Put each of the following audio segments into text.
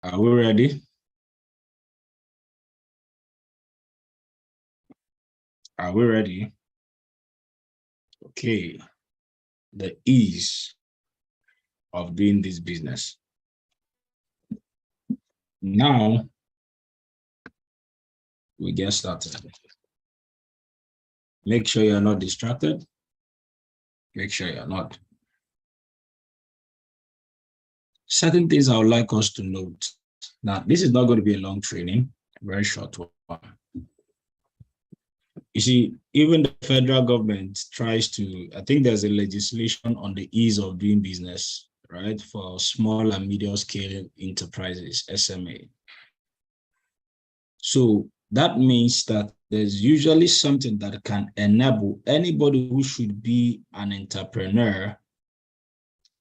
Are we ready? Are we ready? Okay. The ease of doing this business. Now, we get started. Make sure you're not distracted. Make sure you're not. Certain things I would like us to note. Now, this is not going to be a long training, a very short one. You see, even the federal government tries to, I think there's a legislation on the ease of doing business, right, for small and medium scale enterprises, SMA. So that means that there's usually something that can enable anybody who should be an entrepreneur.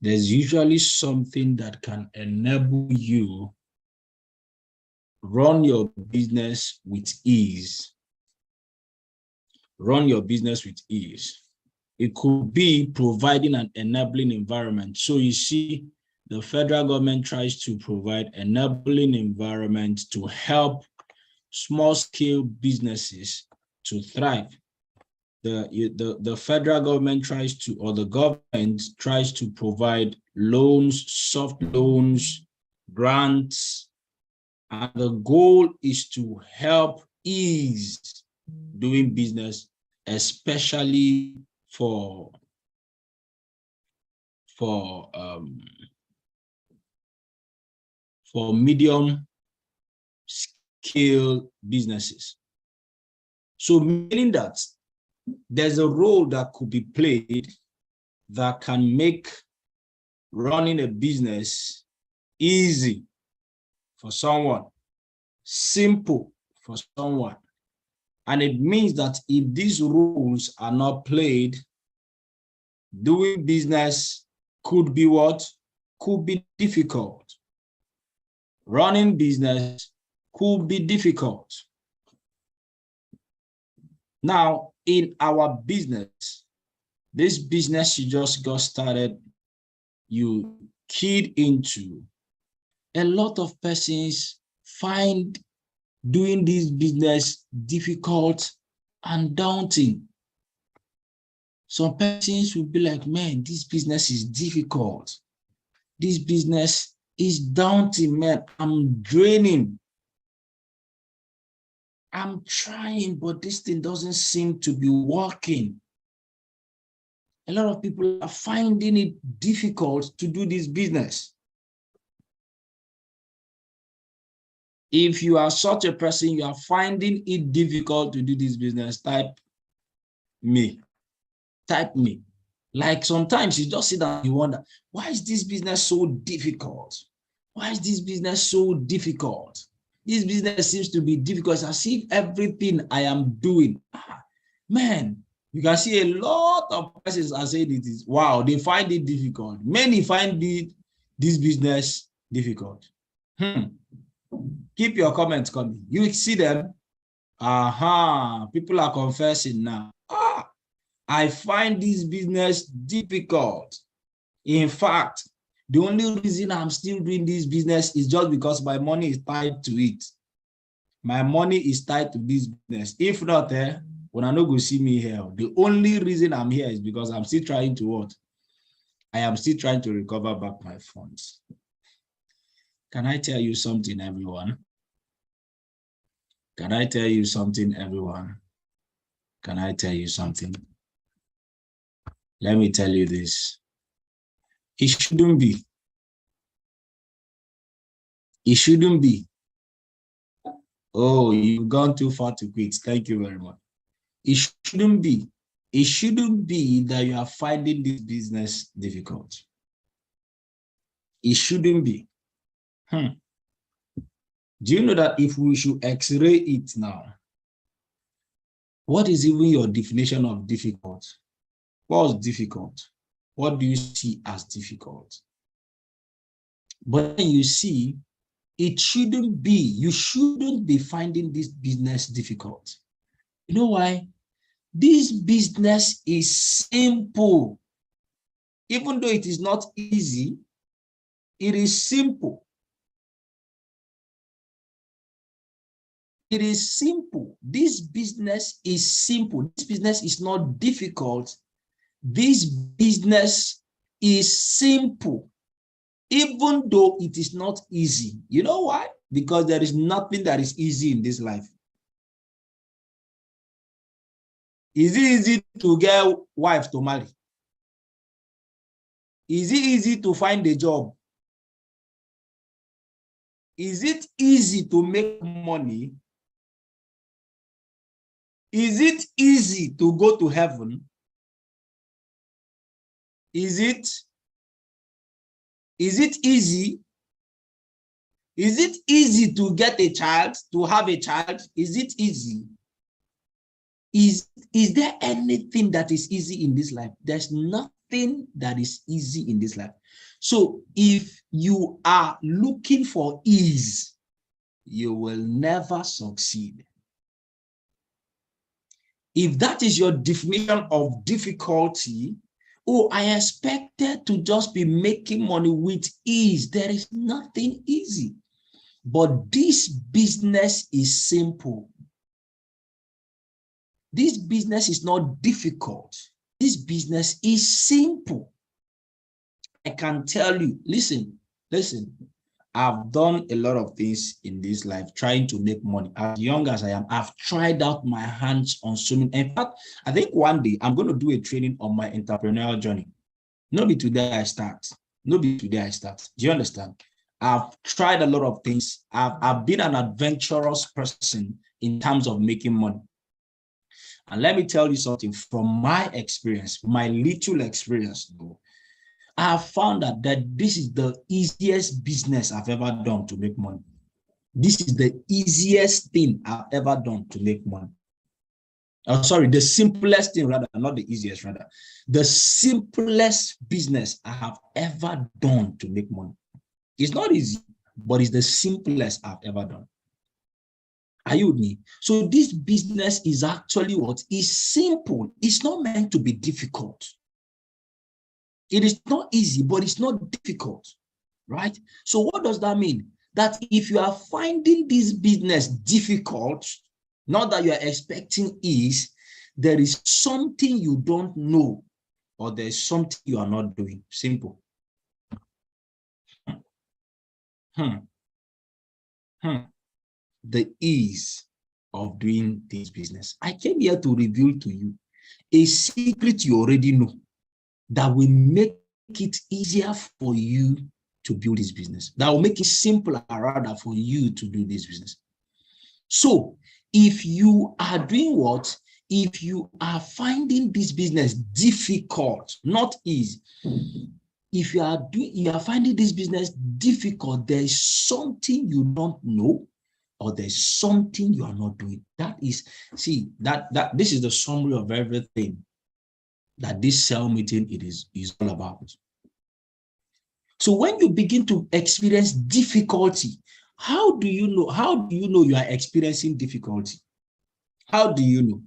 There's usually something that can enable you run your business with ease. Run your business with ease. It could be providing an enabling environment. So you see, the federal government tries to provide enabling environment to help small-scale businesses to thrive. The federal government tries to, or the government tries to provide loans, soft loans, grants, and the goal is to help ease doing business, especially for medium scale businesses. So meaning that there's a role that could be played that can make running a business easy for someone, simple for someone. And it means that if these rules are not played, doing business could be what? Could be difficult. Running business could be difficult. Now, in our business, this business you just got started, you keyed into, a lot of persons find doing this business difficult and daunting. Some persons will be like, man, this business is difficult. This business is daunting, man. I'm draining. I'm trying, but this thing doesn't seem to be working. A lot of people are finding it difficult to do this business. If you are such a person, you are finding it difficult to do this business, type me. Type me. Like sometimes you just sit down and you wonder, why is this business so difficult? Why is this business so difficult? This business seems to be difficult. It's as if everything I am doing, man, you can see a lot of persons are saying it is, wow, they find it difficult. Many find this business difficult. Keep your comments coming. You see them. People are confessing now. I find this business difficult. In fact, the only reason I'm still doing this business is just because my money is tied to it. My money is tied to this business. If not, when I no go see me here, the only reason I'm here is because I'm still trying to what? I am still trying to recover back my funds. Can I tell you something, everyone? Can I tell you something, everyone? Can I tell you something? Let me tell you this. It shouldn't be. It shouldn't be. Oh, you've gone too far to quit. Thank you very much. It shouldn't be. It shouldn't be that you are finding this business difficult. It shouldn't be. Do you know that if we should x-ray it now, what is even your definition of difficult? What's difficult? What do you see as difficult? But then you see, it shouldn't be. You shouldn't be finding this business difficult. You know why? This business is simple. Even though it is not easy, it is simple. It is simple. This business is simple. This business is not difficult. This business is simple, even though it is not easy. You know why? Because there is nothing that is easy in this life. Is it easy to get wife to marry? Is it easy to find a job? Is it easy to make money? Is it easy to go to heaven? Is it easy? Is it easy to get a child, to have a child? Is it easy? Is there anything that is easy in this life? There's nothing that is easy in this life. So if you are looking for ease, you will never succeed. If that is your definition of difficulty, oh, I expected to just be making money with ease. There is nothing easy. But this business is simple. This business is not difficult. This business is simple. I can tell you, listen, I've done a lot of things in this life trying to make money. As young as I am, I've tried out my hands on so many. In fact, I think one day I'm going to do a training on my entrepreneurial journey. Not be today I start. Not be today I start. Do you understand? I've tried a lot of things. I've been an adventurous person in terms of making money. And let me tell you something from my experience, my little experience, though. I have found that this is the easiest business I've ever done to make money. This is the easiest thing I've ever done to make money. Oh, sorry, the simplest thing, rather, not the easiest, rather. The simplest business I have ever done to make money. It's not easy, but it's the simplest I've ever done. Are you with me? So this business is actually what is simple. It's not meant to be difficult. It is not easy, but it's not difficult, right? So what does that mean? That if you are finding this business difficult, not that you are expecting ease, there is something you don't know, or there's something you are not doing. Simple. The ease of doing this business. I came here to reveal to you a secret you already know that will make it easier for you to build this business. That will make it simpler, rather, for you to do this business. So if you are doing what? If you are finding this business difficult, not easy, if you are finding this business difficult, there is something you don't know, or there's something you are not doing. That is, see, this is the summary of everything that this cell meeting is all about. So when you begin to experience difficulty, how do you know you are experiencing difficulty? How do you know?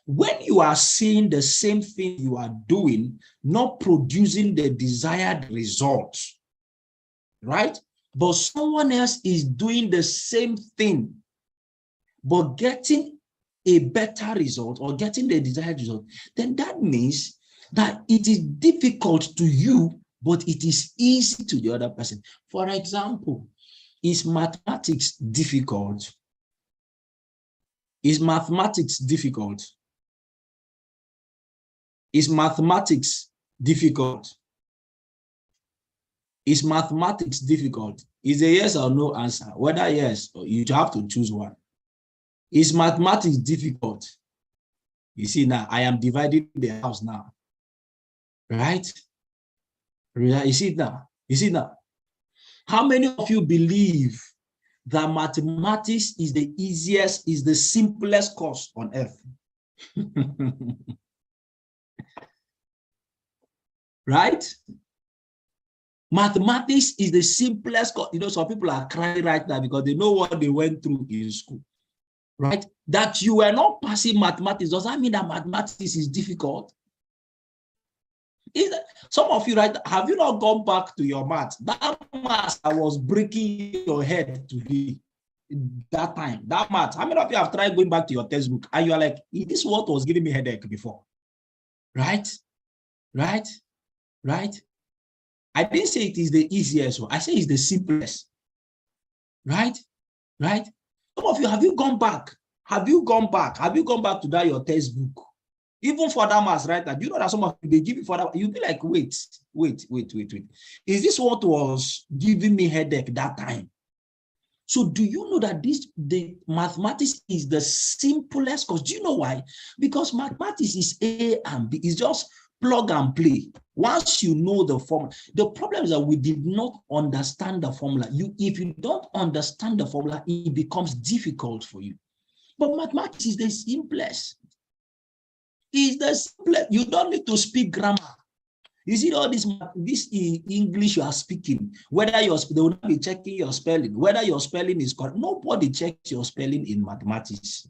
When you are seeing the same thing you are doing, not producing the desired results, right? But someone else is doing the same thing, but getting a better result or getting the desired result, then that means that it is difficult to you, but it is easy to the other person. For example, is mathematics difficult? Is mathematics difficult? Is mathematics difficult? Is mathematics difficult? Is a yes or no answer. Whether yes, or you have to choose one. Is mathematics difficult? You see now, I am dividing the house now. Right? You see it now? You see now? How many of you believe that mathematics is the easiest, is the simplest course on earth? Right? Mathematics is the simplest course. You know, some people are crying right now because they know what they went through in school. Right? That you were not passing mathematics, does that mean that mathematics is difficult? Some of you, right, have you not gone back to your math? That math I was breaking your head today. that time, that math. How many of you have tried going back to your textbook and you're like, this what was giving me headache before? Right? Right? Right? I didn't say it is the easiest one. I say it's the simplest. Right? Right? Some of you, have you gone back? Have you gone back? Have you gone back to that your textbook? Even for that maths, right? Do you know that some of you, they give you for that? You'll be like, wait. Is this what was giving me headache that time? So do you know that the mathematics is the simplest? Because do you know why? Because mathematics is A and B. It's just plug and play. Once you know the formula, the problem is that we did not understand the formula. If you don't understand the formula, it becomes difficult for you. But mathematics is the simplest. It's the simplest. You don't need to speak grammar. You see all this English you are speaking, whether they will not be checking your spelling, whether your spelling is correct. Nobody checks your spelling in mathematics.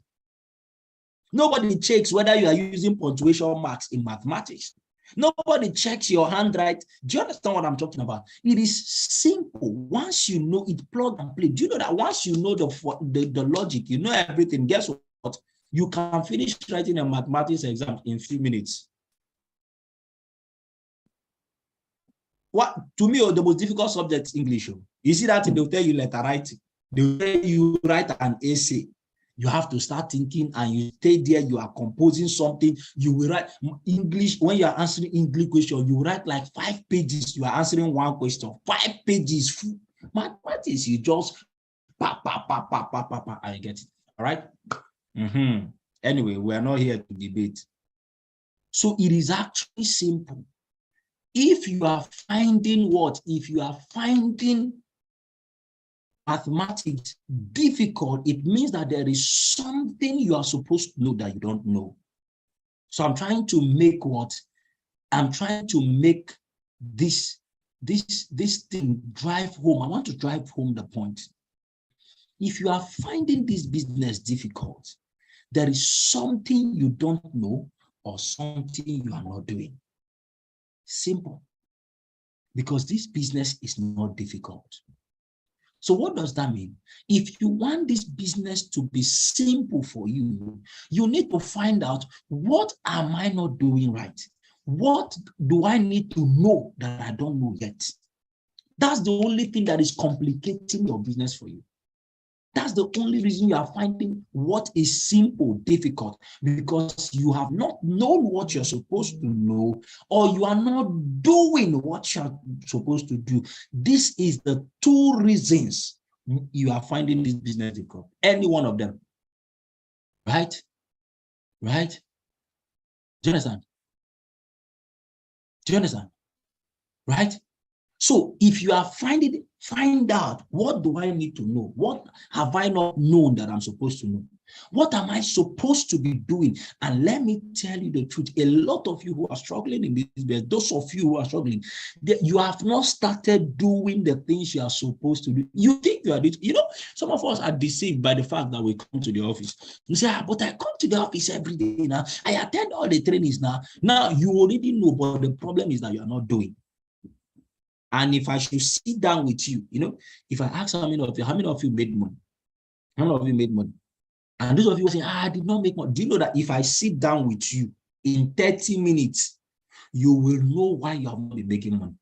Nobody checks whether you are using punctuation marks in mathematics. Nobody checks your handwriting. Do you understand what I'm talking about? It is simple. Once you know it, plug and play. Do you know that once you know the logic, you know everything, guess what? You can finish writing a mathematics exam in a few minutes. What to me, the most difficult subject is English. You see that they'll tell you letter writing. They'll tell you write an essay. You have to start thinking and you stay there, you are composing something. You will write English. When you are answering English question, you write like 5 pages. You are answering one question, 5 pages. Mathematics, you just and you get it. All right. Anyway, we are not here to debate. So it is actually simple. If you are finding mathematics difficult, it means that there is something you are supposed to know that you don't know. So I'm trying to make this thing drive home. I want to drive home the point. If you are finding this business difficult, there is something you don't know or something you are not doing. Simple. Because this business is not difficult. So what does that mean? If you want this business to be simple for you, you need to find out, what am I not doing right? What do I need to know that I don't know yet? That's the only thing that is complicating your business for you. That's the only reason you are finding what is simple difficult, because you have not known what you're supposed to know, or you are not doing what you're supposed to do. This is the 2 reasons you are finding this business difficult. Any one of them. Right? Right? Do you understand? Do you understand? Right? So if you are find out, what do I need to know? What have I not known that I'm supposed to know? What am I supposed to be doing? And let me tell you the truth, a lot of you who are struggling in this business, those of you who are struggling, you have not started doing the things you are supposed to do. You think you are doing, some of us are deceived by the fact that we come to the office. You say, but I come to the office every day now. I attend all the trainings now. Now you already know, but the problem is that you are not doing. And if I should sit down with you, if I ask how many of you made money? How many of you made money? And those of you who say, I did not make money. Do you know that if I sit down with you in 30 minutes, you will know why you have not been making money?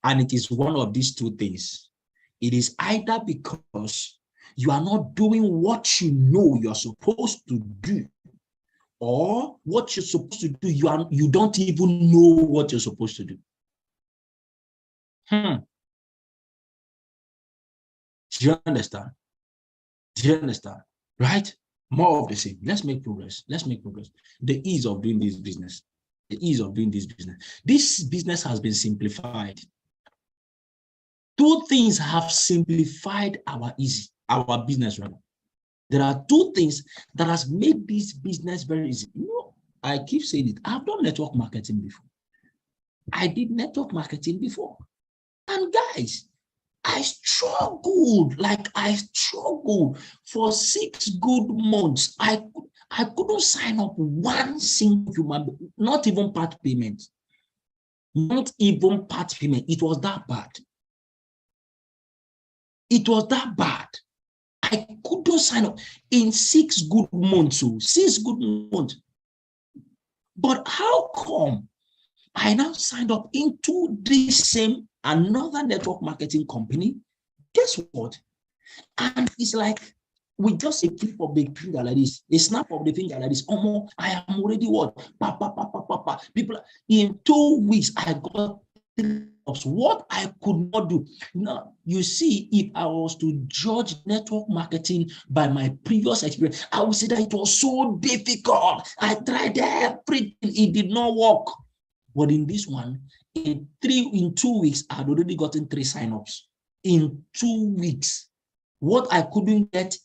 And it is one of these 2 things. It is either because you are not doing what you know you're supposed to do, or what you're supposed to do, you don't even know what you're supposed to do. Do you understand? Do you understand? Right? More of the same. Let's make progress. Let's make progress. The ease of doing this business. The ease of doing this business. This business has been simplified. 2 things have simplified our business rather. There are 2 things that has made this business very easy. I keep saying it. I've done network marketing before. I did network marketing before. And guys, I struggled for 6 good months. I couldn't sign up one single human being, not even part payment. Not even part payment. It was that bad. It was that bad. I couldn't sign up in 6 good months. 6 good months. But how come I now signed up into this same another network marketing company? Guess what? And it's like with just a clip of the finger like this, a snap of the finger like this, I am already what? People, in 2 weeks, I got what I could not do. Now, you see, if I was to judge network marketing by my previous experience, I would say that it was so difficult. I tried everything, it did not work. But in this one, in 2 weeks, I had already gotten 3 signups. In 2 weeks, what I couldn't get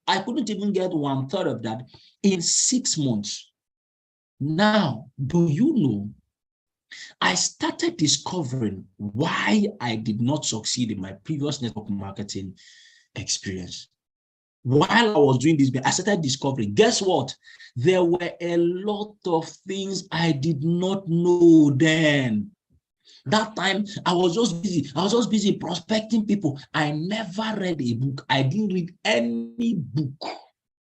I couldn't even get 1/3 of that in 6 months. Now, do you know, I started discovering why I did not succeed in my previous network marketing experience. While I was doing this, I started discovering, guess what? There were a lot of things I did not know then. That time, I was just busy prospecting people. I never read a book. I didn't read any book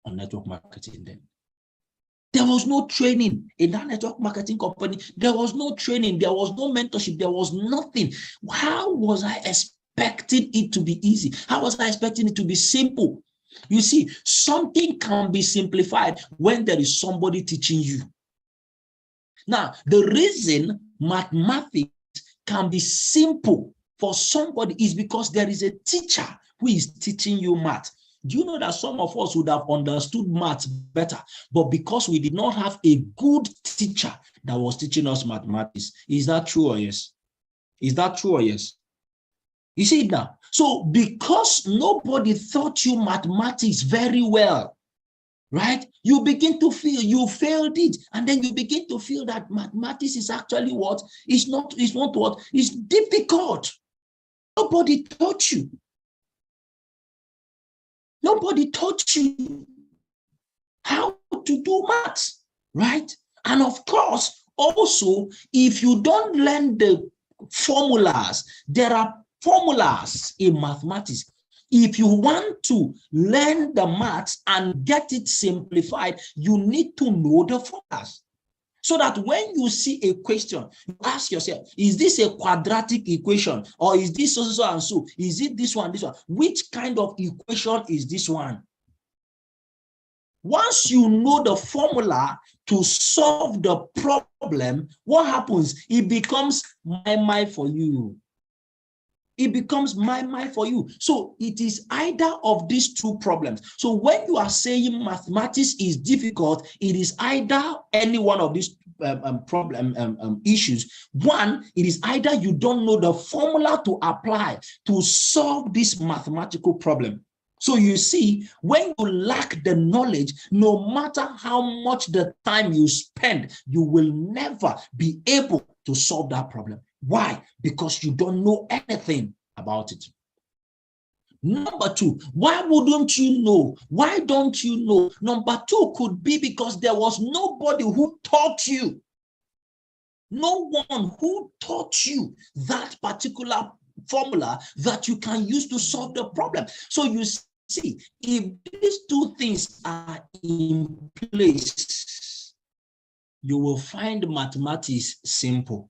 on network marketing then. There was no training in that network marketing company. There was no training. There was no mentorship. There was nothing. How was I expecting it to be easy? How was I expecting it to be simple? You see, something can be simplified when there is somebody teaching you. Now, the reason mathematics can be simple for somebody is because there is a teacher who is teaching you math. Do you know that some of us would have understood math better, but because we did not have a good teacher that was teaching us mathematics? Is that true or yes? Is that true or yes? You see it now? So because nobody taught you mathematics very well, right? You begin to feel you failed it, and then you begin to feel that mathematics is actually what? It's not what? It's difficult. Nobody taught you. Nobody taught you how to do math, right? And of course, also, if you don't learn the formulas, there are formulas in mathematics. If you want to learn the maths and get it simplified, you need to know the formulas. So that when you see a question, you ask yourself, is this a quadratic equation? Or is this so and so? Is it this one, this one? Which kind of equation is this one? Once you know the formula to solve the problem, what happens? It becomes my for you. It becomes my for you. So it is either of these two problems. So when you are saying mathematics is difficult, it is either any one of these issues. One, it is either you don't know the formula to apply to solve this mathematical problem. So you see, when you lack the knowledge, no matter how much the time you spend, you will never be able to solve that problem. Why? Because you don't know anything about it. Number two, why wouldn't you know? Why don't you know? Number two could be because there was nobody who taught you. No one who taught you that particular formula that you can use to solve the problem. So you see, if these two things are in place, you will find mathematics simple.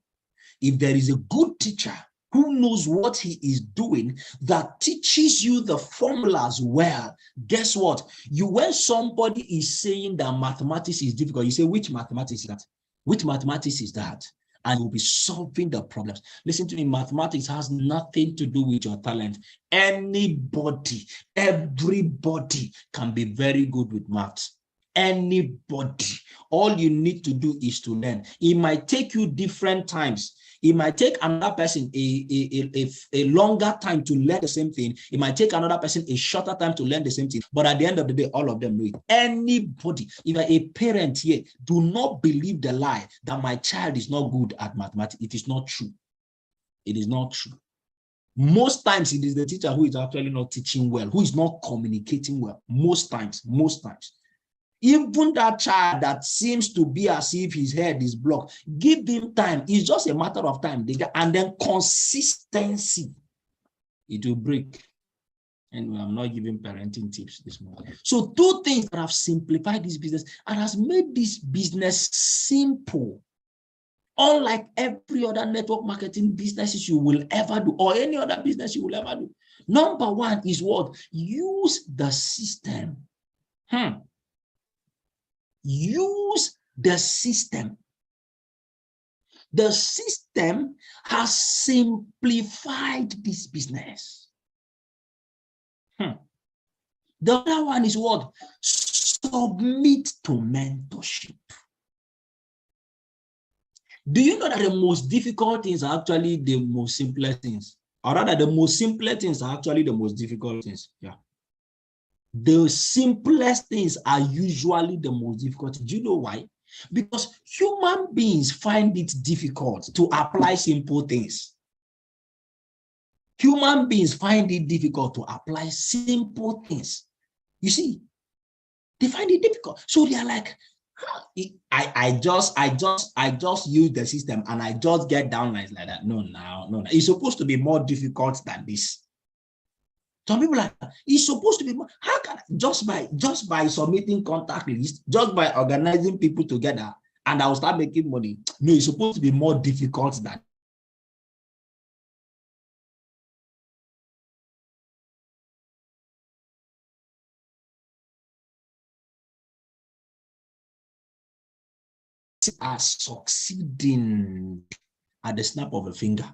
If there is a good teacher who knows what he is doing, that teaches you the formulas well, guess what? When somebody is saying that mathematics is difficult, you say, which mathematics is that? Which mathematics is that? And you'll be solving the problems. Listen to me, mathematics has nothing to do with your talent. Anybody, everybody can be very good with maths. Anybody. All you need to do is to learn. It might take you different times. It might take another person a longer time to learn the same thing. It might take another person a shorter time to learn the same thing. But at the end of the day, all of them know it. Anybody, if you're a parent here, do not believe the lie that my child is not good at mathematics. It is not true. It is not true. Most times, it is the teacher who is actually not teaching well, who is not communicating well. Most times. Even that child that seems to be as if his head is blocked, give him time. It's just a matter of time. And then consistency, it will break. Anyway, I'm not giving parenting tips this morning. So 2 things that have simplified this business and has made this business simple. Unlike every other network marketing businesses you will ever do, or any other business you will ever do. Number 1 is what? Use the system. Use the system. The system has simplified this business. The other one is what? Submit to mentorship. Do you know that the most difficult things are actually the most simplest things? Or rather, the most simplest things are actually the most difficult things. Yeah. The simplest things are usually the most difficult. Do you know why? Because human beings find it difficult to apply simple things. Human beings find it difficult to apply simple things. You see, they find it difficult. So they are like, I just use the system and I just get downlines like that. No. It's supposed to be more difficult than this. Some people are like, it's supposed to be more. How can just by submitting contact list, just by organizing people together, and I'll start making money? No, it's supposed to be more difficult than. Are succeeding at the snap of a finger.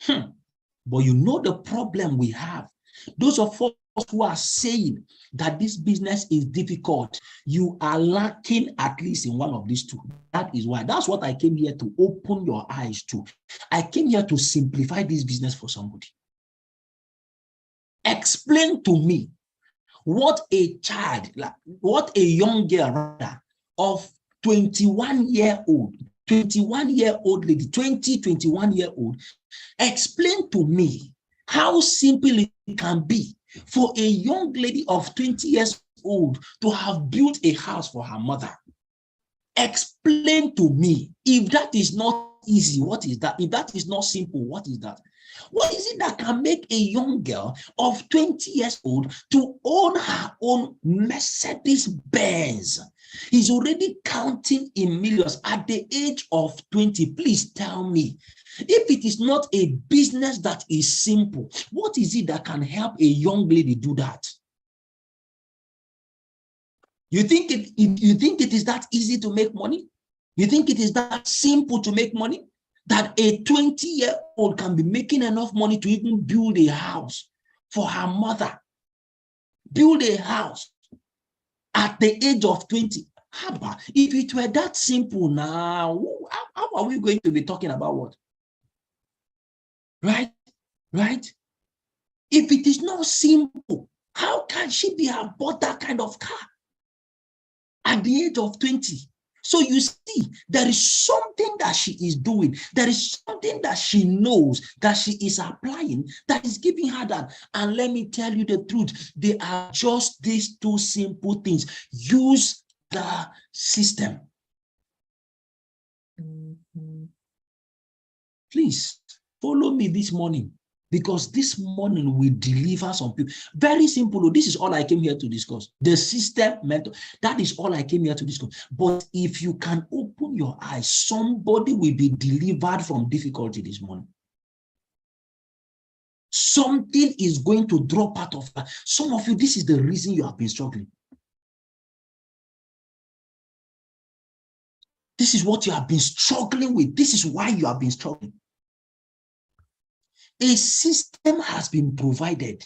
But you know the problem we have. Those of us who are saying that this business is difficult, you are lacking at least in one of these 2. That is why. That's what I came here to open your eyes to. I came here to simplify this business for somebody. Explain to me what a child, what a young girl rather, of 21-year-old lady, 21-year-old, explain to me how simple it can be for a young lady of 20 years old to have built a house for her mother. Explain to me. If that is not easy, what is that? If that is not simple, what is that? What is it that can make a young girl of 20 years old to own her own Mercedes Benz? He's already counting in millions at the age of 20. Please tell me, if it is not a business that is simple, what is it that can help a young lady do that? You think it is that easy to make money? You think it is that simple to make money? That a 20-year-old can be making enough money to even build a house for her mother. Build a house at the age of 20. If it were that simple now, how are we going to be talking about what? Right? If it is not simple, how can she be about that kind of car at the age of 20? So you see, there is something that she is doing. There is something that she knows that she is applying that is giving her that. And let me tell you the truth. They are just these 2 simple things. Use the system. Please follow me this morning, because this morning we deliver some people. Very simple. This is all I came here to discuss. The system mentor. That is all I came here to discuss. But if you can open your eyes, somebody will be delivered from difficulty this morning. Something is going to drop out of that. Some of you, this is the reason you have been struggling. This is what you have been struggling with. This is why you have been struggling. A system has been provided.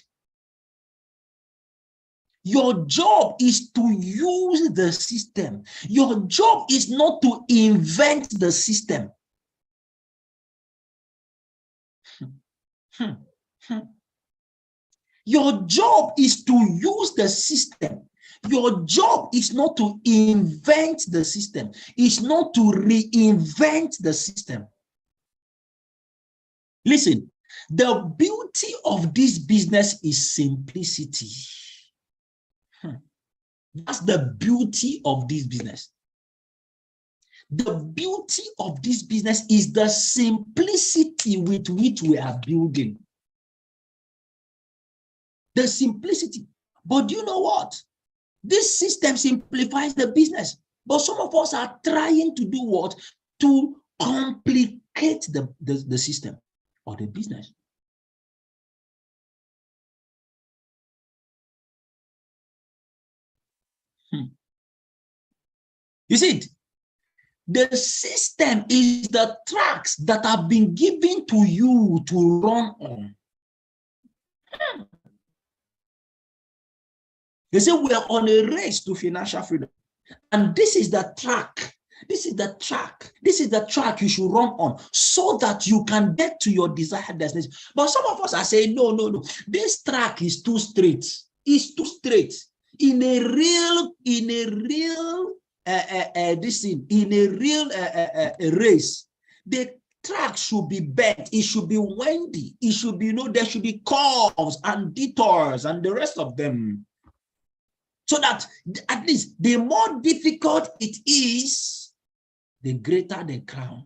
Your job is to use the system. Your job is not to invent the system. Your job is to use the system. Your job is not to invent the system. It's not to reinvent the system. Listen, the beauty of this business is simplicity. That's the beauty of this business. The beauty of this business is the simplicity with which we are building. The simplicity. But do you know what? This system simplifies the business. But some of us are trying to do what? To complicate the system or the business. You see it? The system is the tracks that have been given to you to run on. They say we are on a race to financial freedom. And this is the track. This is the track. This is the track you should run on so that you can get to your desired destination. But some of us are saying, no. This track is too straight. It's too straight. In a real race, the track should be bent. It should be windy. It should be, there should be curves and detours and the rest of them. So that at least the more difficult it is, the greater the crown.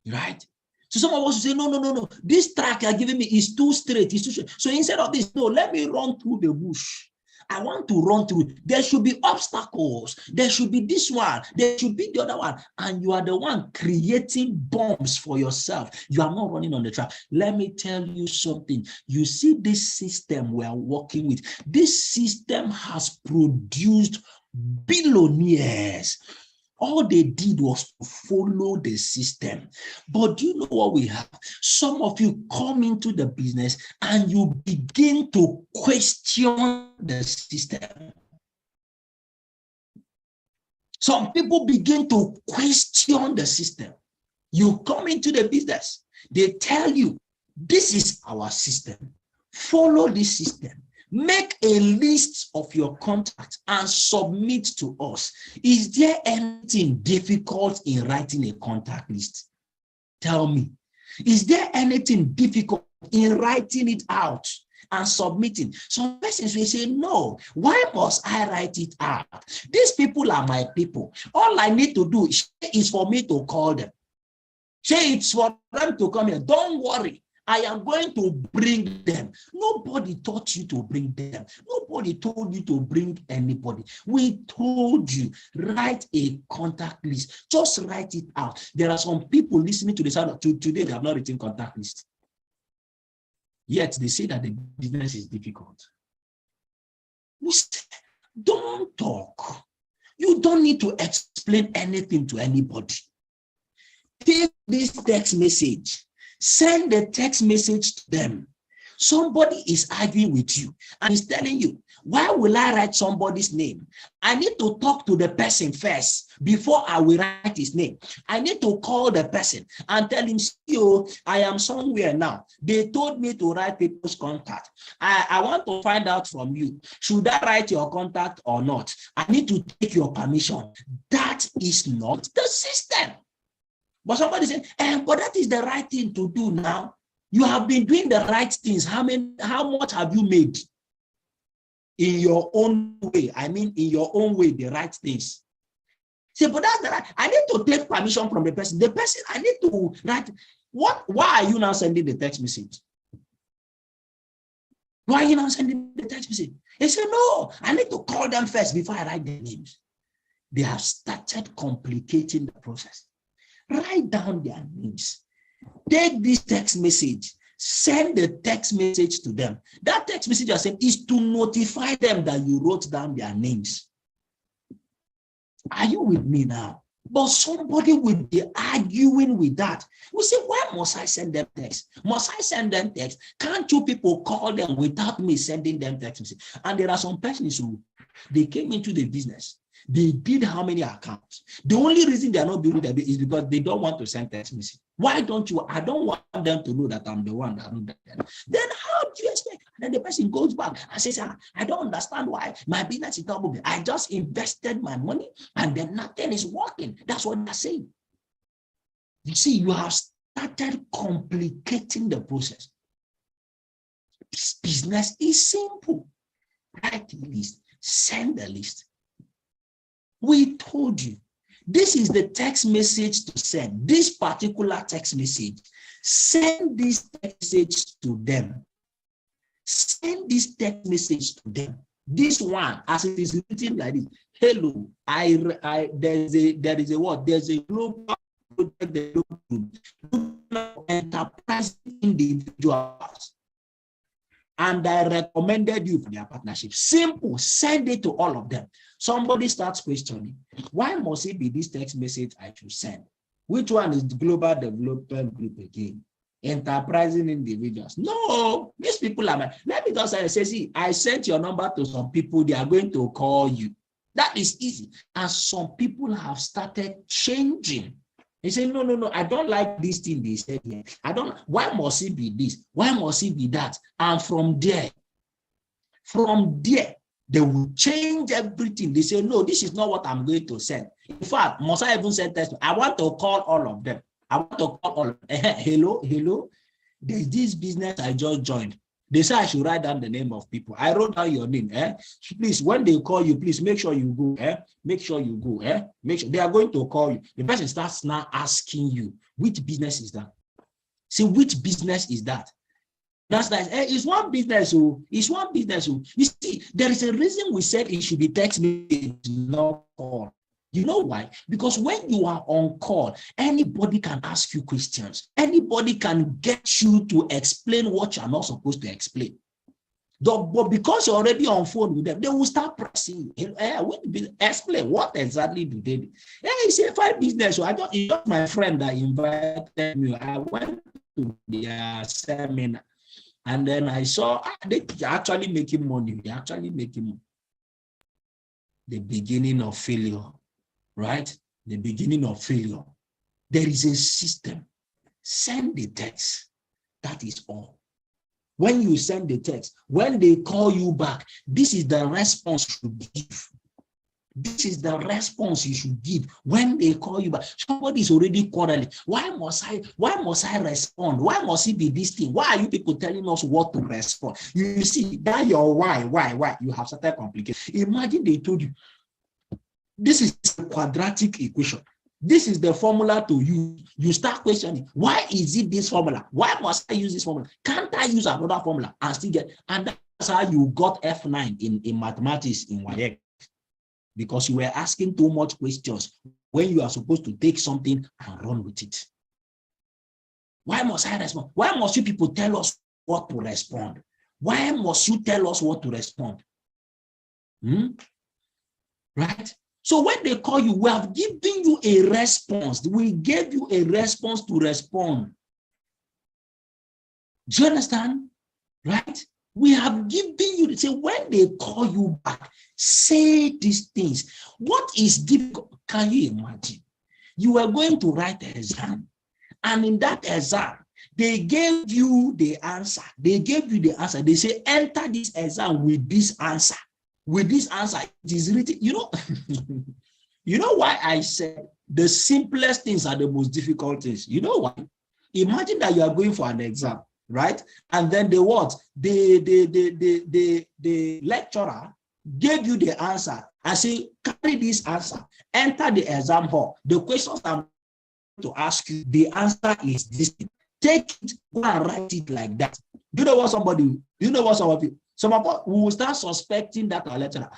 Right? So some of us say, no. This track you're giving me is too straight. It's too straight. So instead of this, no, let me run through the bush. I want to run through. There should be obstacles. There should be this one. There should be the other one. And you are the one creating bombs for yourself. You are not running on the track. Let me tell you something. You see this system we are working with. This system has produced billionaires. All they did was to follow the system. But do you know what we have? Some of you come into the business and you begin to question the system. Some people begin to question the system. You come into the business, they tell you, this is our system. Follow this system. Make a list of your contacts and submit to us. Is there anything difficult in writing a contact list? Tell me. Is there anything difficult in writing it out and submitting? Some persons will say, no, why must I write it out? These people are my people. All I need to do is for me to call them. Say it's for them to come here. Don't worry. I am going to bring them. Nobody taught you to bring them. Nobody told you to bring anybody. We told you, write a contact list. Just write it out. There are some people listening to this today, they have not written contact list. Yet they say that the business is difficult. We say, don't talk. You don't need to explain anything to anybody. Take this text message. Send the text message to them. Somebody is arguing with you and is telling you, why will I write somebody's name? I need to talk to the person first before I will write his name. I need to call the person and tell him, I am somewhere now. They told me to write people's contact. I want to find out from you. Should I write your contact or not? I need to take your permission. That is not the system. But somebody said, but that is the right thing to do now. You have been doing the right things. How much have you made? In your own way. I mean, in your own way, the right things. Say, but that's the right. I need to take permission from the person. The person, I need to write. Why are you now sending the text message? Why are you now sending the text message? They say, no, I need to call them first before I write their names. They have started complicating the process. Write down their names. Take this text message. Send the text message to them. That text message I sent is to notify them that you wrote down their names. Are you with me now? But somebody will be arguing with that. We say, why must I send them text? Must I send them text? Can't you people call them without me sending them text message? And there are some persons who, they came into the business. They did how many accounts? The only reason they are not building their business is because they don't want to send text message. Why don't you? I don't want them to know that I'm the one that did that. Then how do you expect? And then the person goes back and says, I don't understand why my business is not moving. I just invested my money and then nothing is working. That's what they're saying. You see, you have started complicating the process. This business is simple. Write the list. Send the list. We told you, this is the text message to send. This particular text message, send this text message to them. Send this text message to them. This one, as it is written like this: hello, there is a what? There's a global project, enterprise individuals, and I recommended you for their partnership. Simple. Send it to all of them. Somebody starts questioning, why must it be this text message I should send? Which one is the global development group again? Enterprising individuals. No, these people are. Let me just say, see, I sent your number to some people, they are going to call you. That is easy. And some people have started changing. They say, no, I don't like this thing they said here. I don't, why must it be this? Why must it be that? And from there, they will change everything. They say, no, this is not what I'm going to send. In fact, must I even send text? I want to call all of them. I want to call all of them. Hello. There's this business I just joined. They say I should write down the name of people. I wrote down your name. Please, when they call you, please make sure you go. Make sure you go. Make sure they are going to call you. The person starts now asking you, which business is that? See, which business is that? That's like, it's one business. It's one business. You see, there is a reason we said it should be text message, not call. You know why? Because when you are on call, anybody can ask you questions. Anybody can get you to explain what you're not supposed to explain. But because you're already on phone with them, they will start pressing you. Explain what exactly do they do. It's a fine business. So it's not my friend that invited me. I went to their seminar. And then I saw they're actually making money. They're actually making money. The beginning of failure, right? The beginning of failure. There is a system. Send the text. That is all. When you send the text, when they call you back, this is the response you give. This is the response you should give when they call you back. Somebody is already quarreling. Why must I respond? Why must it be this thing? Why are you people telling us what to respond? You see, that your why? You have started complicated. Imagine they told you, this is a quadratic equation. This is the formula to use. You start questioning, why is it this formula? Why must I use this formula? Can't I use another formula and still get? And that's how you got F9 in mathematics in WAEC. Because you were asking too much questions when you are supposed to take something and run with it. Why must I respond? Why must you people tell us what to respond? Why must you tell us what to respond? Right? So when they call you, we have given you a response. We gave you a response to respond. Do you understand? Right? We have given you, say, when they call you back, say these things. What is difficult? Can you imagine? You were going to write an exam, and in that exam, they gave you the answer. They gave you the answer. They say, enter this exam with this answer. With this answer, it is written. You know, you know why I said the simplest things are the most difficult things? You know why? Imagine that you are going for an exam. Right? And then the lecturer gave you the answer and say, carry this answer, enter the exam hall. The questions I'm going to ask you, the answer is this. Take it, go and write it like that. Do you know what some of us will start suspecting that our lecturer,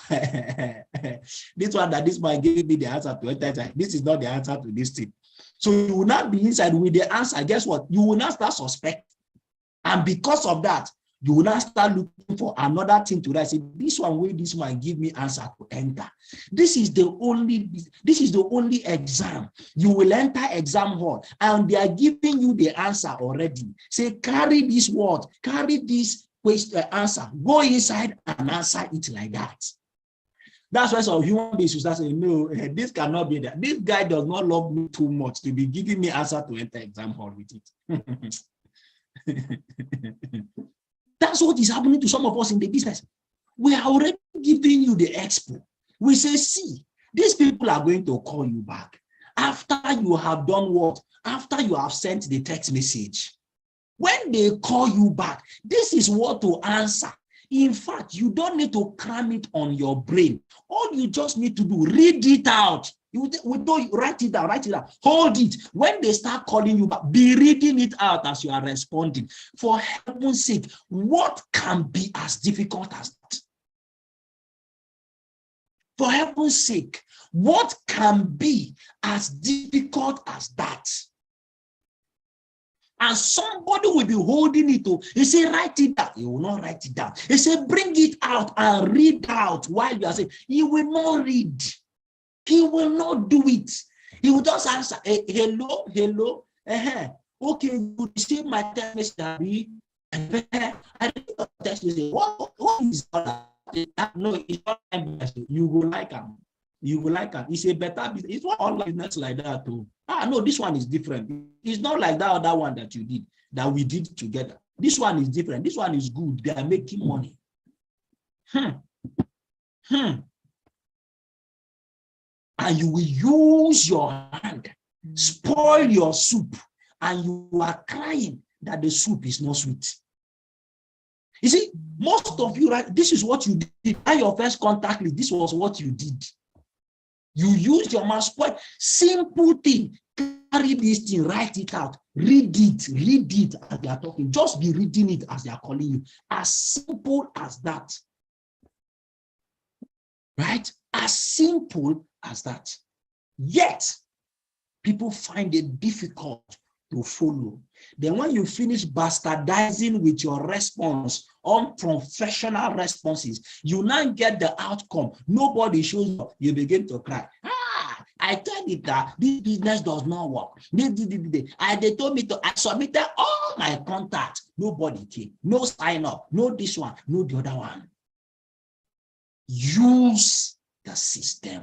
this man gave me the answer to enter. This is not the answer to this thing. So you will not be inside with the answer. Guess what? You will not start suspecting. And because of that, you will now start looking for another thing to write. Say, this one give me answer to enter. This is the only exam. You will enter exam hall and they are giving you the answer already. Say, carry this word, carry this question, answer, go inside and answer it like that. That's why some human beings will start saying, no, this cannot be that. This guy does not love me too much to be giving me answer to enter exam hall with it. That's what is happening to some of us in the business. We are already giving you the expo. We say, see, these people are going to call you back after you have done what? After you have sent the text message. When they call you back, this is what to answer. In fact, you don't need to cram it on your brain. All you just need to do, read it out. We don't write it down, hold it. When they start calling you back, be reading it out as you are responding. For heaven's sake, what can be as difficult as that? For heaven's sake, what can be as difficult as that? And somebody will be holding it. He say, write it down. He will not write it down. He say, bring it out and read out while you are saying. He will not read. He will not do it. He will just answer, hello. Okay, you receive my text message. I text you. What is that? No, it's not. You will like him. You will like him. It's a better business. It's not all business like that too. No, this one is different. It's not like that other one that you did, that we did together. This one is different. This one is good. They are making money. And you will use your hand, spoil your soup, and you are crying that the soup is not sweet. You see, most of you, right? This is what you did. At your first contact list, this was what you did. You used your mouth, spoil. Simple thing. Carry this thing, write it out, read it as they are talking. Just be reading it as they are calling you. As simple as that. Right? As simple as that. Yet, people find it difficult to follow. Then when you finish bastardizing with your response, unprofessional responses, you now get the outcome. Nobody shows up. You begin to cry. I tell you that this business does not work. They told me I submitted all my contacts. Nobody came. No sign up. No this one. No the other one. Use the system.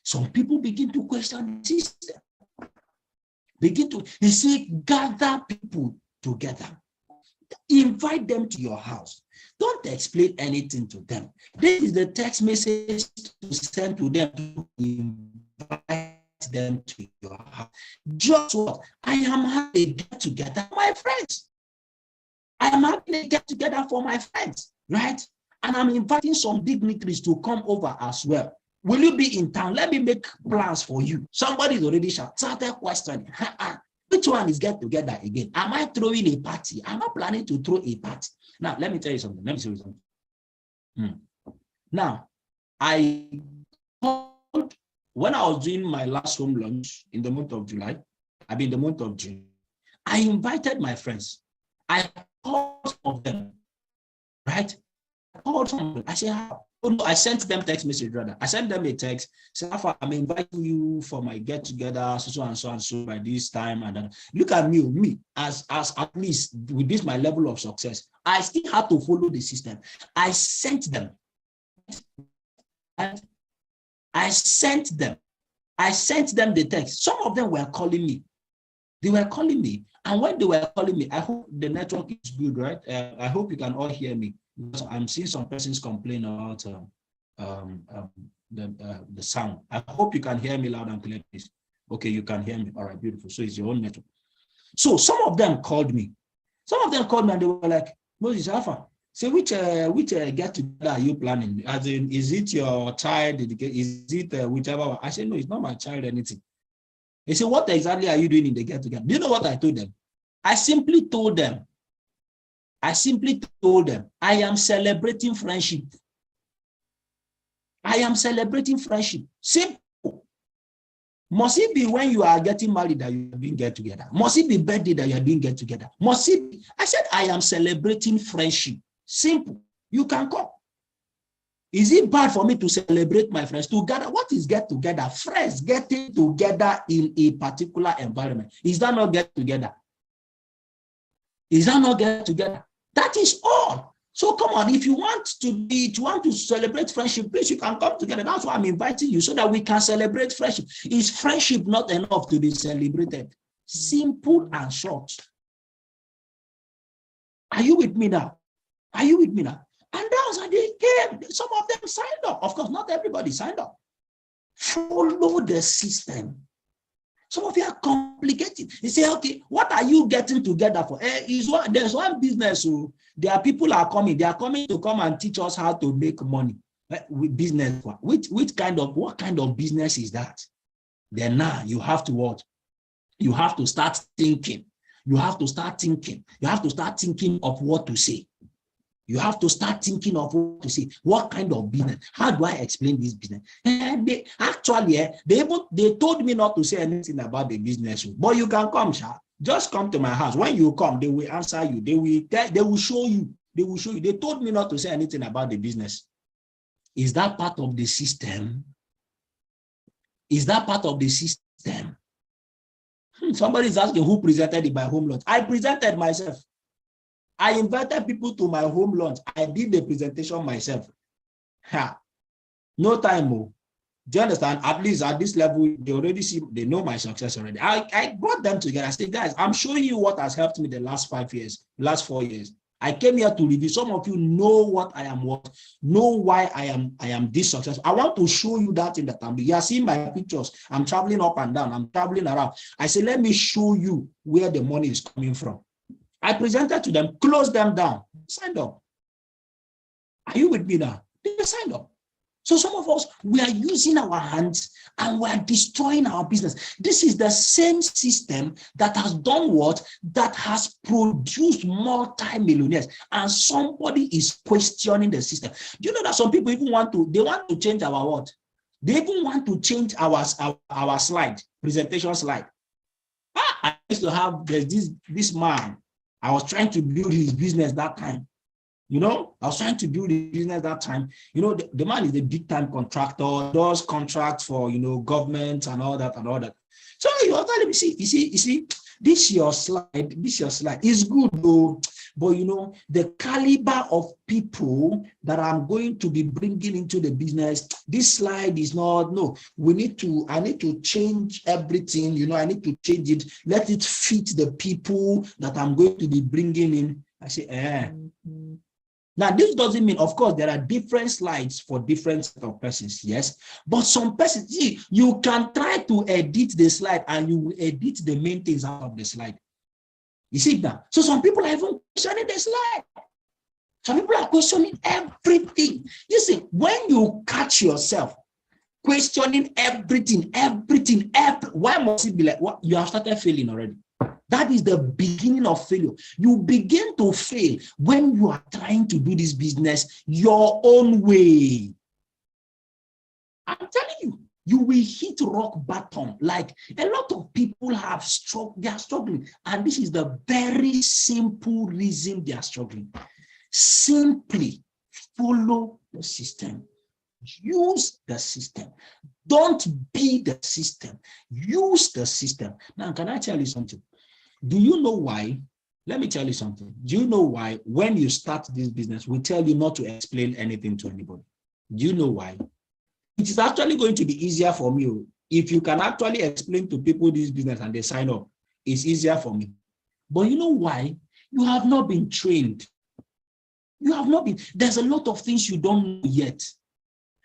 Some people begin to question the system. They say, gather people together. Invite them to your house. Don't explain anything to them. This is the text message to send to them to invite them to your house. Just what? I am having a get together for my friends. I am having a get together for my friends, right? And I'm inviting some dignitaries to come over as well. Will you be in town? Let me make plans for you. Somebody's already started questioning. Which one is get together again? Am I throwing a party? I'm not planning to throw a party. Now, let me tell you something. Now, when I was doing my last home launch in the month of July, in the month of June, I invited my friends. I called some of them, right? I said, oh no, I sent them text message rather. I sent them a text. Say, I'm inviting you for my get together, so and so by this time. And then look at me as at least with this my level of success. I still have to follow the system. I sent them. I sent them the text. Some of them were calling me. They were calling me, and when they were calling me, I hope the network is good, right? I hope you can all hear me. I'm seeing some persons complain about the sound. I hope you can hear me loud and clear, please. Okay, you can hear me. All right, beautiful. So it's your own network. So some of them called me. And they were like, Moses Alpha, say which get together are you planning? As in, is it your child? Is it whichever? I said, no, it's not my child, anything. They said, what exactly are you doing in the get together? Do you know what I told them? I simply told them, I am celebrating friendship. I am celebrating friendship. Simple. Must it be when you are getting married that you are doing get together? Must it be birthday that you are doing get together? Must it be? I said, I am celebrating friendship. Simple. You can come. Is it bad for me to celebrate my friends together? What is get together? Friends getting together in a particular environment. Is that not get together? Is that not get together? That is all. So come on, if you want to celebrate friendship, please, you can come together. That's why I'm inviting you, so that we can celebrate friendship. Is friendship not enough to be celebrated? Simple and short. Are you with me now? Are you with me now? And that's how they came. Some of them signed up. Of course, not everybody signed up. Follow the system. Some of you are complicated. You say, okay, what are you getting together for? There's one business. So there are people are coming. They are coming to come and teach us how to make money. With business, what kind of business is that? Then now you have to what? You have to start thinking. You have to start thinking. You have to start thinking of what to say. You have to start thinking of what to say. What kind of business? How do I explain this business? And they told me not to say anything about the business, but you can come, Sha. Just come to my house. When you come, they will answer you. They will show you. They will show you. They told me not to say anything about the business. Is that part of the system? Is that part of the system? Somebody is asking who presented it by home launch. I presented myself. I invited people to my home launch. I did the presentation myself. No time more. Do you understand? At least at this level, they already see, they know my success already. I brought them together. I said, guys, I'm showing you what has helped me the last 5 years, last 4 years. I came here to review. Some of you know what I am, know why I am this successful. I want to show you that in the time. You are seeing my pictures. I'm traveling up and down. I'm traveling around. I say, let me show you where the money is coming from. I presented to them, closed them down, signed up. Are you with me now? They signed up. So some of us, we are using our hands and we are destroying our business. This is the same system that has done what? That has produced multi-millionaires. And somebody is questioning the system. Do you know that some people even want to change our what? They even want to change our slide, presentation slide. I used to have this man. I was trying to build his business that time. You know, I was trying to build a business that time. You know, the man is a big time contractor, does contracts for, you know, government and all that and all that. So you are telling me, you see, this your slide is good though, but you know, the caliber of people that I'm going to be bringing into the business, this slide is not, no, I need to change everything, you know, I need to change it, let it fit the people that I'm going to be bringing in. I say, Now, this doesn't mean, of course, there are different slides for different set of persons, yes. But some persons, see, you can try to edit the slide and you will edit the main things out of the slide. You see that? So some people are even questioning the slide. Some people are questioning everything. You see, when you catch yourself questioning everything, why must it be like what? You have started failing already. That is the beginning of failure. You begin to fail when you are trying to do this business your own way. I'm telling you, you will hit rock bottom. Like a lot of people have struggled, they are struggling. And this is the very simple reason they are struggling. Simply follow the system. Use the system. Don't be the system. Use the system. Now, can I tell you something? Do you know why? Let me tell you something. Do you know why when you start this business, we tell you not to explain anything to anybody? Do you know why? It is actually going to be easier for me. If you can actually explain to people this business and they sign up, it's easier for me. But you know why? You have not been trained. You have not been. There's a lot of things you don't know yet.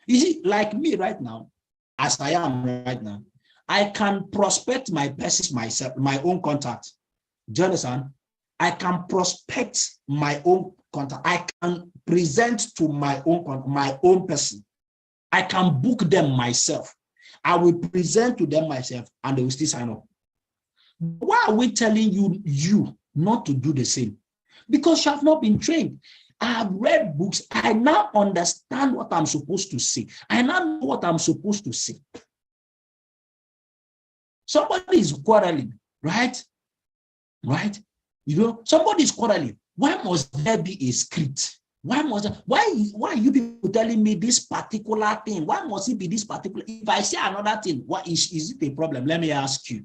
You see, like me right now, as I am right now, I can prospect my persons myself, my own contact. Do you understand? I can prospect my own contact. I can present to my own person. I can book them myself. I will present to them myself and they will still sign up. Why are we telling you not to do the same? Because you have not been trained. I have read books. I now understand what I'm supposed to say. I now know what I'm supposed to say. Somebody is quarreling, right? Right? You know, somebody is quarreling. Why must there be a script? Why are you people telling me this particular thing? Why must it be this particular? If I say another thing, what is it a problem? Let me ask you.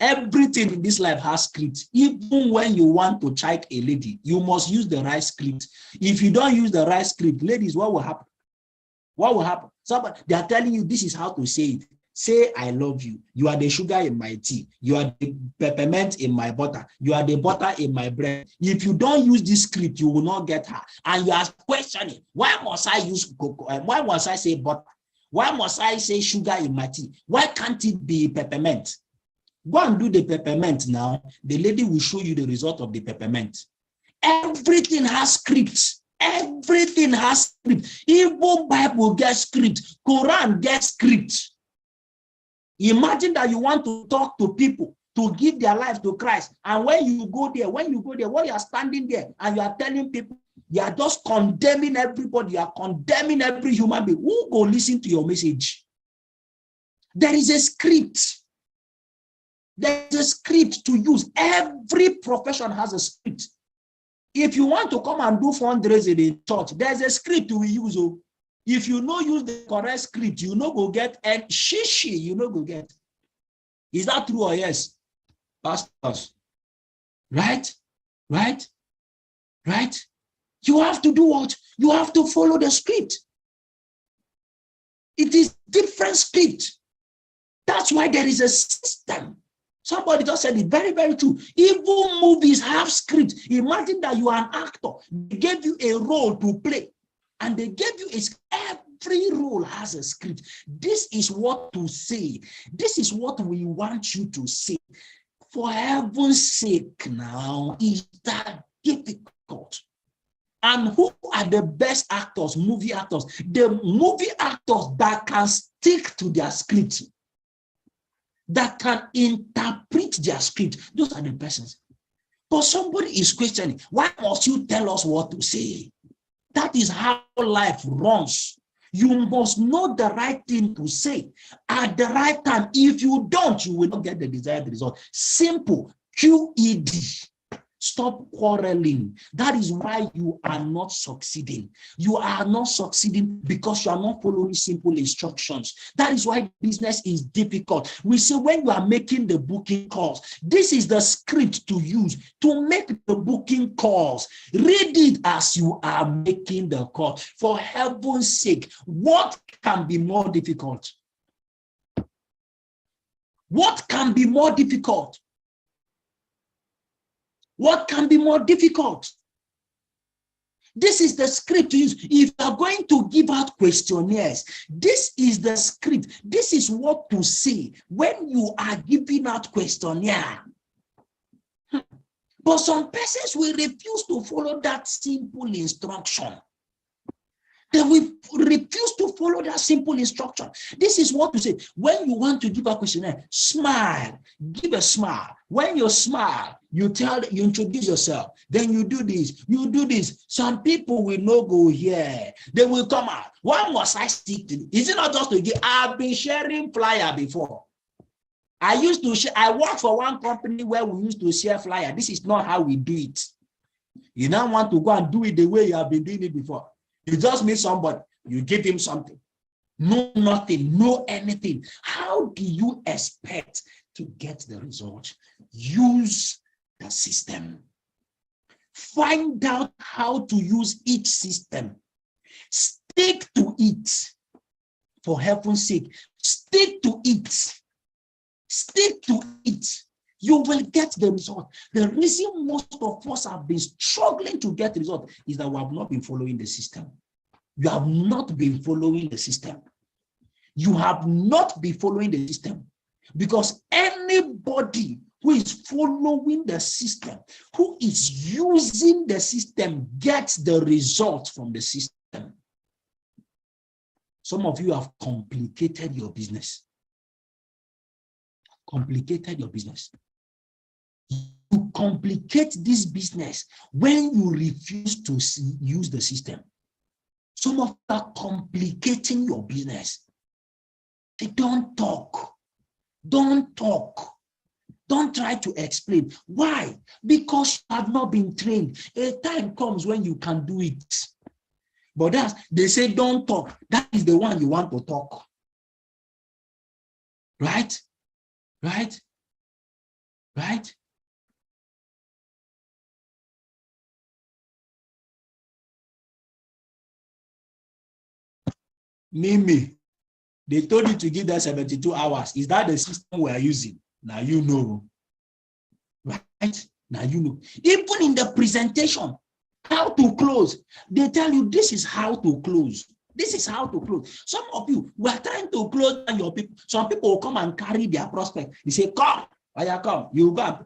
Everything in this life has scripts. Even when you want to check a lady, you must use the right script. If you don't use the right script, ladies, what will happen? What will happen? Somebody, they are telling you this is how to say it. Say, I love you. You are the sugar in my tea. You are the peppermint in my butter. You are the butter in my bread. If you don't use this script, you will not get her. And you are questioning, why must I use cocoa? Why must I say butter? Why must I say sugar in my tea? Why can't it be peppermint? Go and do the peppermint now. The lady will show you the result of the peppermint. Everything has scripts. Everything Everything has script. Even Bible gets script. Quran gets script. Imagine that you want to talk to people to give their life to Christ. And when you go there, while you are standing there and you are telling people, you are just condemning everybody, you are condemning every human being. Who go listen to your message? There is a script. There is a script to use. Every profession has a script. If you want to come and do fundraising in church, there's a script we use. If you no use the correct script, you no go get and shishi, you no go get. Is that true or yes? Pastors. Right? Right? Right? You have to do what? You have to follow the script. It is different script. That's why there is a system. Somebody just said it, very, very true. Even movies have script. Imagine that you are an actor. They gave you a role to play. And they gave you every role has a script. This is what to say. This is what we want you to say. For heaven's sake now, is that difficult? And who are the best actors, movie actors? The movie actors that can stick to their script, that can interpret their script. Those are the persons. But somebody is questioning, why must you tell us what to say? That is how life runs. You must know the right thing to say at the right time. If you don't, you will not get the desired result. Simple. QED. Stop quarreling. That is why you are not succeeding. You are not succeeding because you are not following simple instructions. That is why business is difficult. We say when you are making the booking calls, this is the script to use to make the booking calls. Read it as you are making the call. For heaven's sake, what can be more difficult? What can be more difficult? What can be more difficult? This is the script to use. If you are going to give out questionnaires, this is the script. This is what to say when you are giving out questionnaire. But some persons will refuse to follow that simple instruction. They will refuse to follow that simple instruction. This is what to say. When you want to give a questionnaire, smile. Give a smile. When you smile, you introduce yourself. Then you do this. You do this. Some people will not go here. They will come out. Why must I stick to it? Is it not just to give? I've been sharing flyer before. I worked for one company where we used to share flyer. This is not how we do it. You now want to go and do it the way you have been doing it before. You just meet somebody, you give him something. No nothing, no anything. How do you expect to get the result? Use the system. Find out how to use each system. Stick to it. For heaven's sake, stick to it. Stick to it. You will get the result. The reason most of us have been struggling to get the result is that we have not been following the system. You have not been following the system. You have not been following the system. Because anybody who is following the system, who is using the system, gets the result from the system. Some of you have complicated your business. Complicated your business. You complicate this business when you refuse to use the system. Some of you are complicating your business. They don't talk. Don't talk. Don't try to explain. Why? Because you have not been trained. A time comes when you can do it. But they say don't talk. That is the one you want to talk. Right? Right? Right? Mimi, they told you to give them 72 hours. Is that the system we are using? Now you know. Right? Now you know. Even in the presentation, how to close, they tell you this is how to close. This is how to close. Some of you, we are trying to close down your people. Some people will come and carry their prospect. They say, come, I come. You go.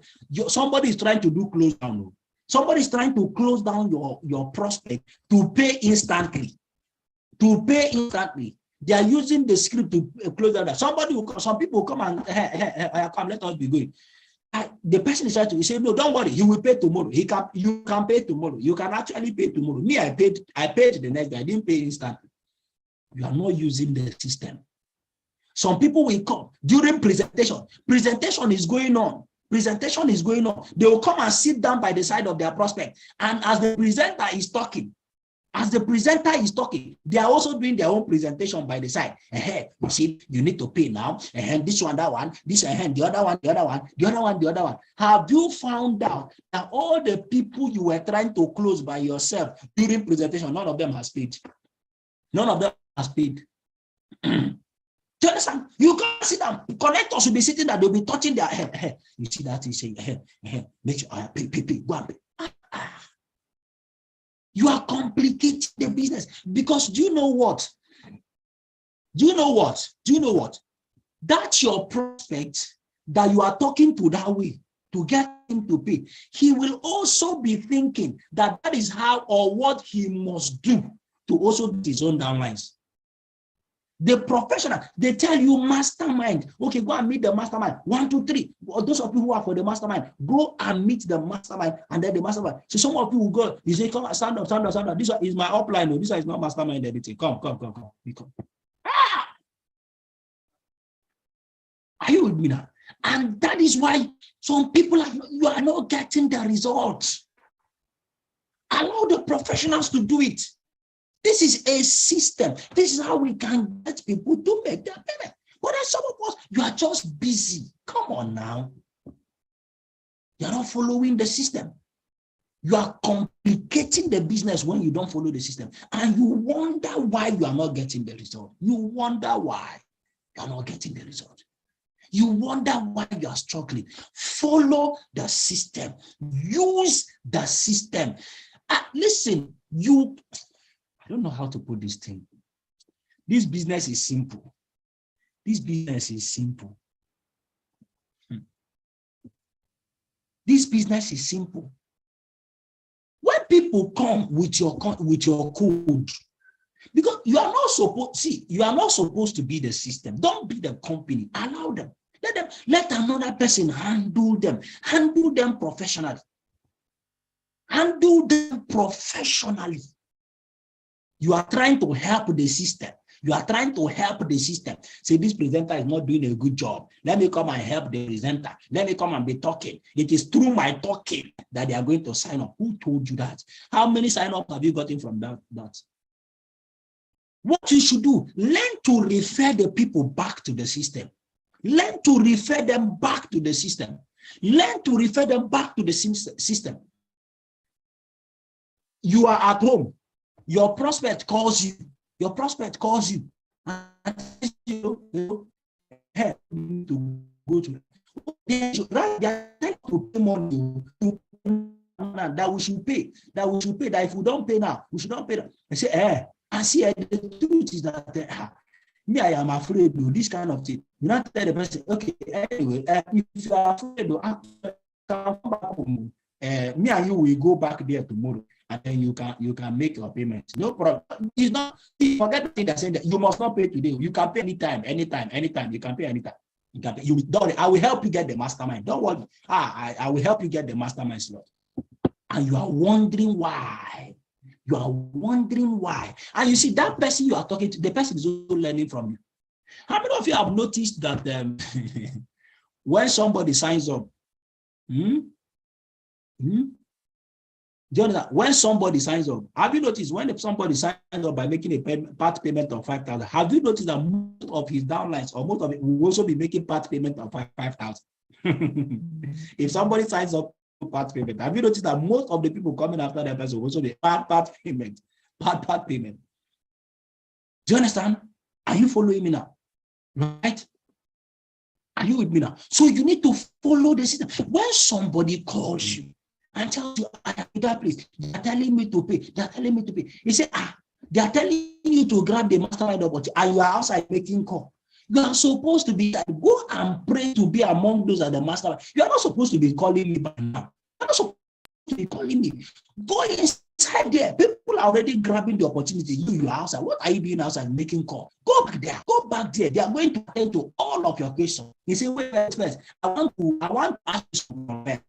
Somebody is trying to do close down. Somebody is trying to close down your prospect to pay instantly. To pay instantly. They are using the script to close down. Some people will come and come, let us be going. The person is trying to say, no, don't worry, you will pay tomorrow. You can pay tomorrow. You can actually pay tomorrow. Me, I paid the next day. I didn't pay instantly. You are not using the system. Some people will come during presentation. Presentation is going on. Presentation is going on. They will come and sit down by the side of their prospect. And as the presenter is talking, they are also doing their own presentation by the side. You see, you need to pay now. This one, that one, this, the other one, the other one, the other one, the other one. Have you found out that all the people you were trying to close by yourself during presentation, none of them has paid? None of them has paid. Do you understand? You can't sit down. Connectors will be sitting there, they'll be touching their head. You see that? He's saying, make sure I pay, go and pay. You are complicating the business because do you know what? That's your prospect that you are talking to that way to get him to pay. He will also be thinking that is how or what he must do to also do his own downlines. The professional, they tell you mastermind. Okay, go and meet the mastermind. 1, 2, 3. Those of you who are for the mastermind, go and meet the mastermind, and then the mastermind. So some of you will go, you say, come, stand up. This one is my upline. No, this one is not mastermind editing. Come. Are you with me now? And that is why some people you are not getting the results. Allow the professionals to do it. This is a system. This is how we can get people to make their payment. But then some of us, you are just busy. Come on now. You are not following the system. You are complicating the business when you don't follow the system. And you wonder why you are not getting the result. You wonder why you are not getting the result. You wonder why you are struggling. Follow the system. Use the system. Listen, I don't know how to put this thing. This business is simple. This business is simple. This business is simple. When people come with your code, because you are not supposed to be the system. Don't be the company. Allow them. Let another person handle them. Handle them professionally. Handle them professionally. You are trying to help the system. Say, this presenter is not doing a good job. Let me come and help the presenter. Let me come and be talking. It is through my talking that they are going to sign up. Who told you that? How many sign-ups have you gotten from that? What you should do, learn to refer the people back to the system. Learn to refer them back to the system. Learn to refer them back to the system. You are at home. Your prospect calls you. And you have to go to. They are trying to pay money that we should pay. That if we don't pay now, we should not pay. I say, I see the truth is that me, I am afraid of this kind of thing. You not tell the person, okay, anyway, if you are afraid of come back home, me and you will go back there tomorrow. And then you can make your payment. No problem. It's not, forget the thing that said that you must not pay today. You can pay anytime. You can pay anytime. Don't worry. I will help you get the mastermind. Don't worry. I will help you get the mastermind slot. And you are wondering why. And you see, that person you are talking to, the person is also learning from you. How many of you have noticed that when somebody signs up, Jonathan, when somebody signs up, have you noticed when somebody signs up by making a part payment of 5,000, have you noticed that most of his downlines or most of it will also be making part payment of 5,000? If somebody signs up for part payment, have you noticed that most of the people coming after that person will also be part payment? Do you understand? Are you following me now? Right? Are you with me now? So you need to follow the system. When somebody calls you, and tells you, I am in that place, they are telling me to pay. You say, they are telling you to grab the mastermind opportunity, and you are outside making call. You are supposed to be that. Go and pray to be among those at the mastermind. You are not supposed to be calling me by now. to be calling me. Go inside there. People are already grabbing the opportunity. You are outside. What are you doing outside making call? Go back there. Go back there. They are going to attend to all of your questions. You say, wait, first. I want to ask you something.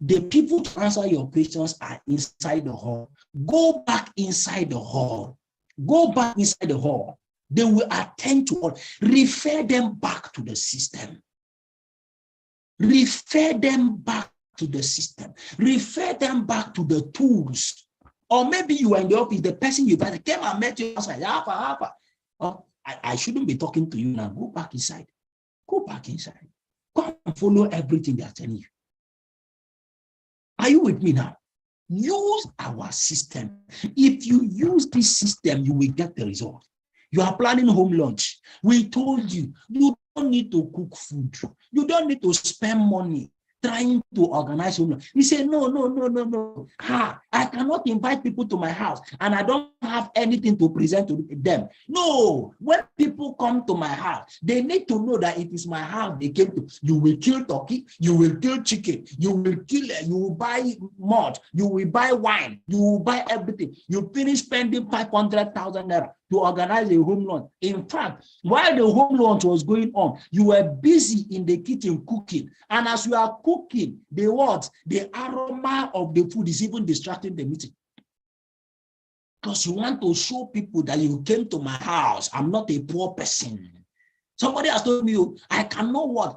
The people to answer your questions are inside the hall. Go back inside the hall. Go back inside the hall. They will attend to all. Refer them back to the system. Refer them back to the system. Refer them back to the tools. Or maybe you are in the office, the person you came and met you outside. Oh, I shouldn't be talking to you now. Go back inside. Go back inside. Go and follow everything they are telling you. Are you with me now? Use our system. If you use this system, you will get the result. You are planning home lunch. We told you, you don't need to cook food. You don't need to spend money trying to organize home lunch. You say, no. I cannot invite people to my house and I don't have anything to present to them. No, when people come to my house, they need to know that it is my house they came to. You will kill turkey, you will kill chicken, you will buy malt, you will buy wine, you will buy everything. You finish spending 500,000 naira to organize a home lunch. In fact, while the home lunch was going on, you were busy in the kitchen cooking. And as you are cooking, the aroma of the food is even distracting the meeting. Because you want to show people that you came to my house. I'm not a poor person. Somebody has told me, I cannot what?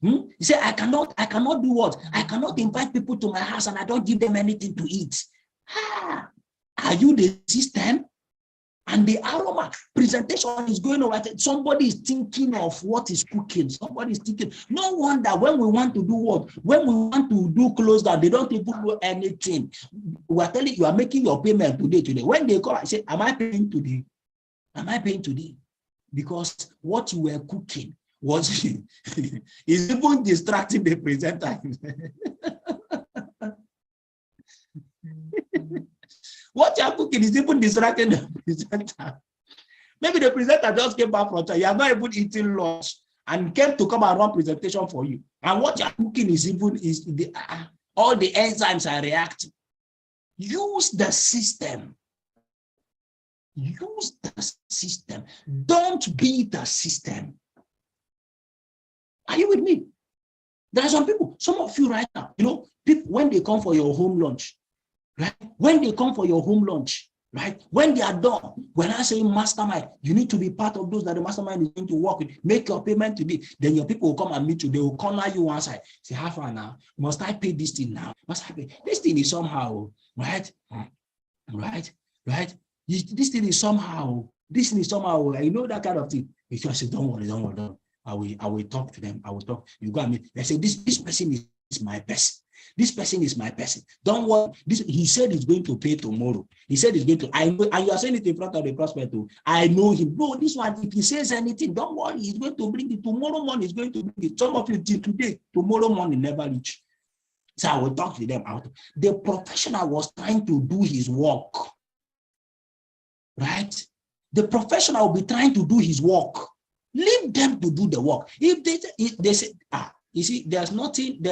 He said, I cannot do what? I cannot invite people to my house and I don't give them anything to eat. Are you the system? And the aroma presentation is going on. Somebody is thinking of what is cooking. Somebody is thinking. No wonder when we want to do what? When we want to do close down, they don't even do anything. We are telling you are making your payment today. When they call, I say, am I paying today? Am I paying today? Because what you were cooking was is even distracting the presenter. What you are cooking is even distracting the presenter. Maybe the presenter just came back from church. You are not even eating lunch and came to come and run presentation for you. And what you are cooking is even all the enzymes are reacting. Use the system. Use the system. Don't be the system. Are you with me? There are some people, some of you right now, people, when they come for your home lunch, right? When they come for your home lunch, right? When they are done, when I say mastermind, you need to be part of those that the mastermind is going to work with. Make your payment today. Then your people will come and meet you. They will corner you one side. Say, how far now? Must I pay this thing now? Must I pay? This thing is somehow, right? This thing is somehow, that kind of thing. You just say, don't worry. I will talk to them. I will talk. You go and meet. They say, this person is my person. This person is my person. Don't worry. He said he's going to pay tomorrow. He said he's going to. I know, and you are saying it in front of the prospect too. I know him. No, this one, if he says anything, don't worry. He's going to bring it. Tomorrow morning, he's going to bring it. Some of you till today, tomorrow morning never reach. So I will talk to them out. The professional was trying to do his work. Right? The professional will be trying to do his work. Leave them to do the work. If they say, you see, there's nothing, they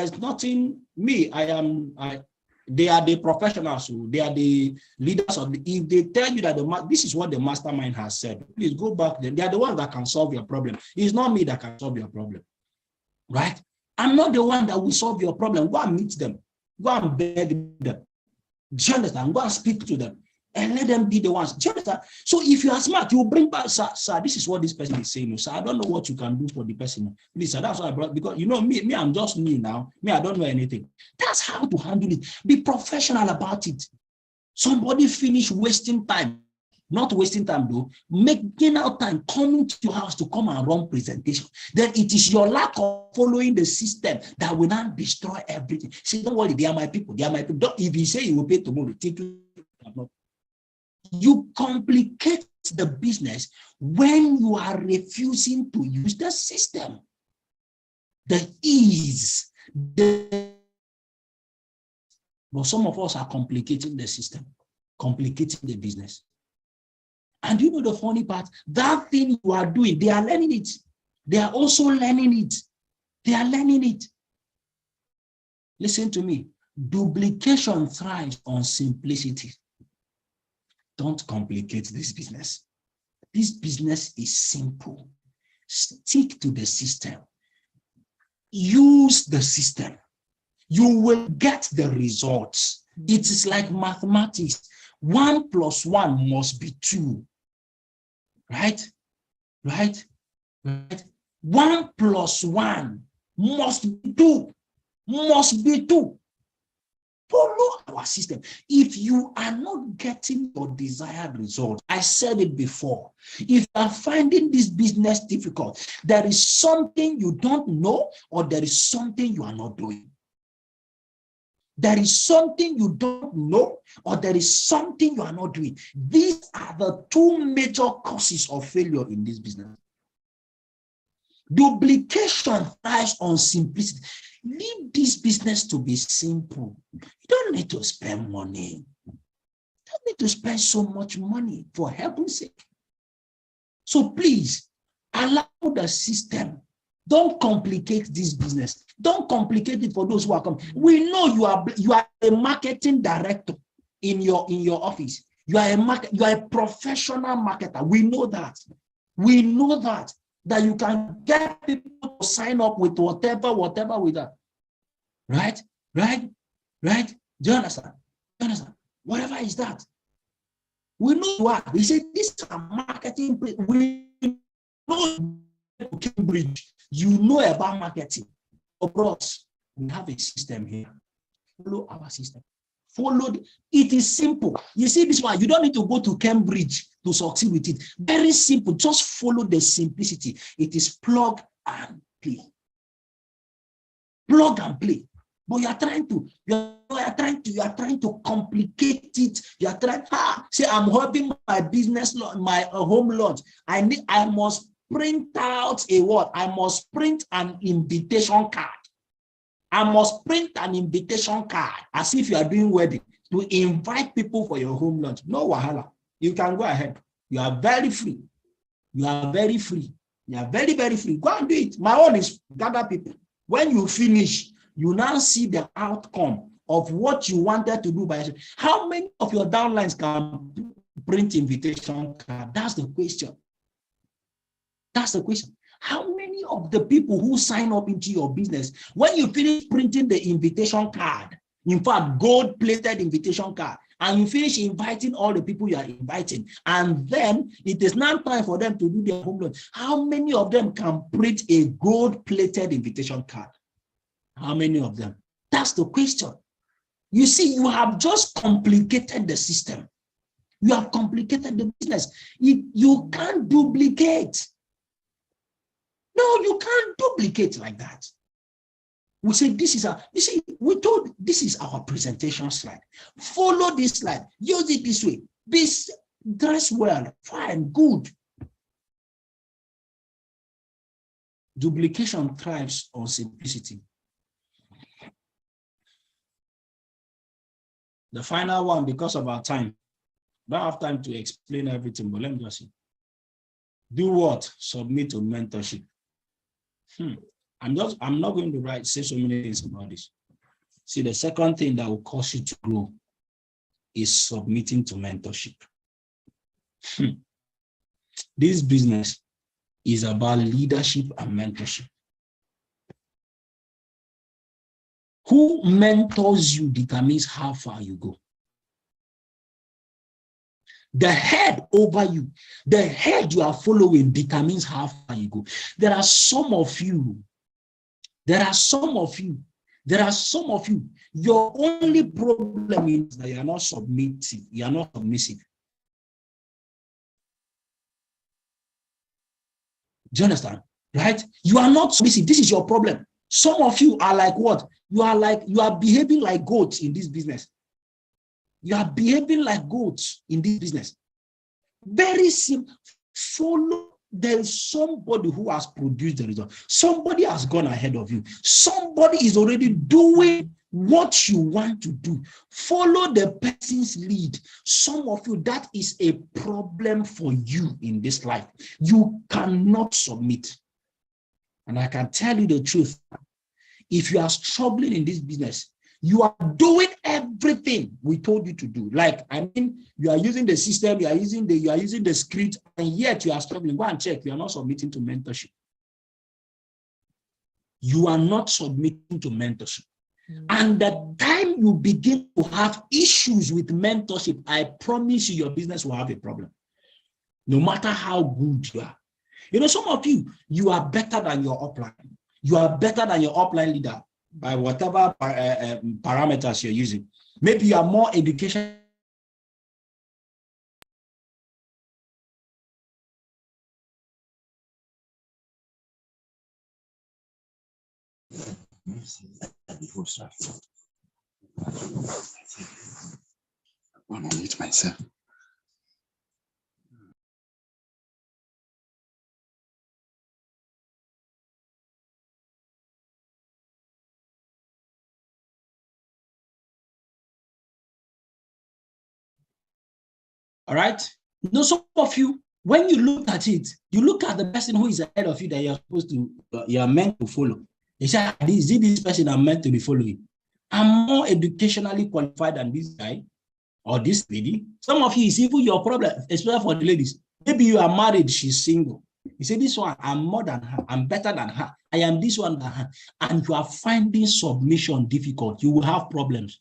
are the professionals, they are the leaders of the, if they tell you that this is what the mastermind has said, please go back then. They are the ones that can solve your problem. It's not me that can solve your problem, right? I'm not the one that will solve your problem. Go and meet them. Go and beg them. Do you understand? Go and speak to them. And let them be the ones. Do you understand? So if you are smart, you bring back, sir, this is what this person is saying. Sir, I don't know what you can do for the person. Please, sir, that's what I brought, because me, I'm just new now. Me, I don't know anything. That's how to handle it. Be professional about it. Somebody finish wasting time. Not wasting time though. Making out time, coming to your house to come and run presentation. Then it is your lack of following the system that will not destroy everything. Say, don't worry, they are my people. They are my people. If you say you will pay tomorrow, you complicate the business when you are refusing to use the system. The ease. But some of us are complicating the system, complicating the business. And you know the funny part? That thing you are doing, they are learning it. They are also learning it. They are learning it. Listen to me. Duplication thrives on simplicity. Don't complicate this business. This business is simple. Stick to the system. Use the system. You will get the results. It is like mathematics. 1 + 1 must be 2. Right? 1 + 1 must be 2. Must be 2. Follow our system. If you are not getting your desired result, I said it before, if you are finding this business difficult, there is something you don't know, or there is something you are not doing. There is something you don't know, or there is something you are not doing. These are the 2 major causes of failure in this business. Duplication thrives on simplicity. Leave this business to be simple. You don't need to spend money. You don't need to spend so much money, for heaven's sake. So please, allow the system. Don't complicate this business. Don't complicate it for those who are coming. We know you are a marketing director in your office. You are a professional marketer. We know that. We know that you can get people to sign up with whatever with that. Right? Do you understand? Whatever is that. We know you are. They say this is a marketing. We know Cambridge. You know about marketing. For us, we have a system here. Follow our system. It is simple. You see this one, you don't need to go to Cambridge to succeed with it. Very simple. Just follow the simplicity. It is plug and play. Plug and play. But you are trying to complicate it. You are trying, say, I'm having my business, my home launch. I must print out a what? I must print an invitation card. I must print an invitation card as if you are doing wedding to invite people for your home launch. No wahala. You can go ahead. You are very free. You are very free. You are very, very free. Go and do it. My own is gather people. When you finish, you now see the outcome of what you wanted to do by yourself. How many of your downlines can print invitation card? That's the question. That's the question. How many of the people who sign up into your business, when you finish printing the invitation card, in fact, gold-plated invitation card, and you finish inviting all the people you are inviting, and then it is now time for them to do their home launch, how many of them can print a gold-plated invitation card? How many of them? That's the question. You see, you have just complicated the system. You have complicated the business. You can't duplicate. No, you can't duplicate like that. We say this is our presentation slide. Follow this slide. Use it this way. Dress well, fine, good. Duplication thrives on simplicity. The final one, because of our time, don't have time to explain everything, but let me just see. Do what? Submit to mentorship. I'm not going to say so many things about this. See, the second thing that will cause you to grow is submitting to mentorship. This business is about leadership and mentorship. Who mentors you determines how far you go. The head over you, the head you are following determines how far you go. There are some of you, your only problem is that you are not submissive. You are not submissive. Do you understand? Right? You are not submissive. This is your problem. Some of you are like what? You are behaving like goats in this business. You are behaving like goats in this business. Very simple. Follow. There is somebody who has produced the result. Somebody has gone ahead of you. Somebody is already doing what you want to do. Follow the person's lead. Some of you, that is a problem for you in this life. You cannot submit. And I can tell you the truth. if you are struggling in this business, you are doing everything we told you to do. Like, I mean, you are using the system, you are using the script, and yet you are struggling. Go and check. You are not submitting to mentorship. You are not submitting to mentorship. And the time you begin to have issues with mentorship, I promise you, your business will have a problem. No matter how good you are. You know, some of you, you are better than your upline. You are better than your upline leader by whatever parameters you're using. Maybe you are more education. I'm gonna mute myself. All right. No, some of you, when you look at it, you look at the person who is ahead of you that you're supposed to, you're meant to follow. You say, is it this person I'm meant to be following? I'm more educationally qualified than this guy or this lady. Some of you, is even your problem, especially for the ladies. Maybe you are married, she's single. You say, this one, I'm more than her, I'm better than her, I am this one than her. And you are finding submission difficult. You will have problems.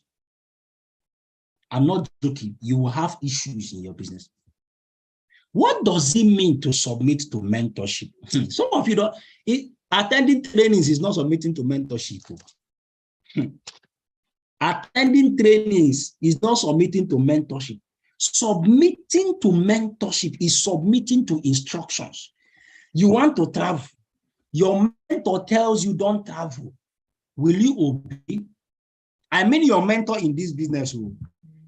I'm not joking. You will have issues in your business. What does it mean to submit to mentorship? Some of you don't. Attending trainings is not submitting to mentorship. Attending trainings is not submitting to mentorship. Submitting to mentorship is submitting to instructions. You want to travel. Your mentor tells you don't travel. Will you obey? I mean your mentor in this business,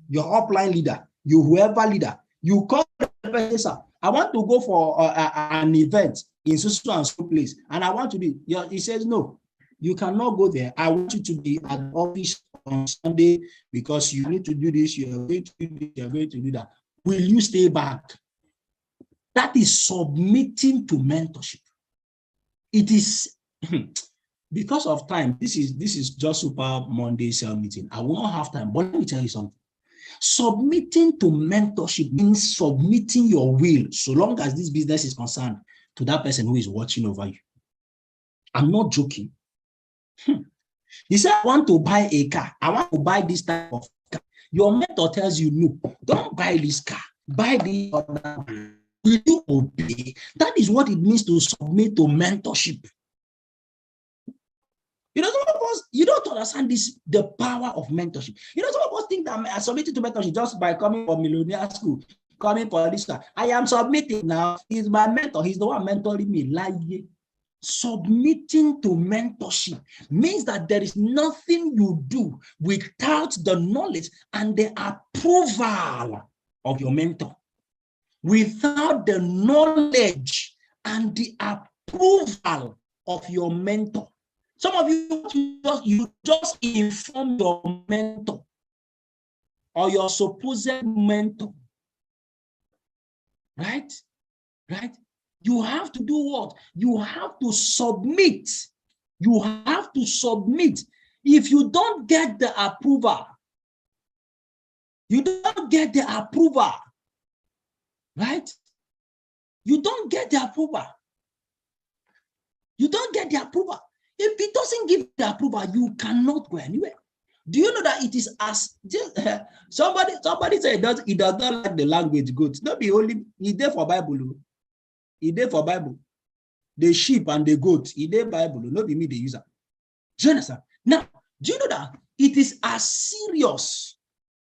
your upline leader, you whoever leader, you call the person, I want to go for an event in so and so place, and I want to be. He says, no, you cannot go there. I want you to be at the office on Sunday because you need to do this, you are going to do this, you are going to do that. Will you stay back? That is submitting to mentorship. It is because of time. This is just Super Monday cell meeting. I will not have time, but let me tell you something. Submitting to mentorship means submitting your will, so long as this business is concerned, to that person who is watching over you. I'm not joking. You say, I want to buy a car. I want to buy this type of car. Your mentor tells you, no, don't buy this car. Buy the other one. Will you obey? That is what it means to submit to mentorship. You know, some of us, you don't understand this, the power of mentorship. You know, some of us think that I submitted to mentorship just by coming from millionaire school, coming for this. I am submitting now. He's my mentor. He's the one mentoring me. Like, submitting to mentorship means that there is nothing you do without the knowledge and the approval of your mentor. Without the knowledge and the approval of your mentor. Some of you just inform your mentor or your supposed mentor, right? Right? You have to do what? You have to submit. You have to submit. If you don't get the approval, you don't get the approval, right? You don't get the approval. You don't get the approval. If it doesn't give the approval, you cannot go anywhere. Do you know that it is as somebody said he does not like the language goat. Not be only he there for Bible. He there for Bible. The sheep and the goat, he there Bible, not be me the user. Do you understand? Now, do you know that it is as serious?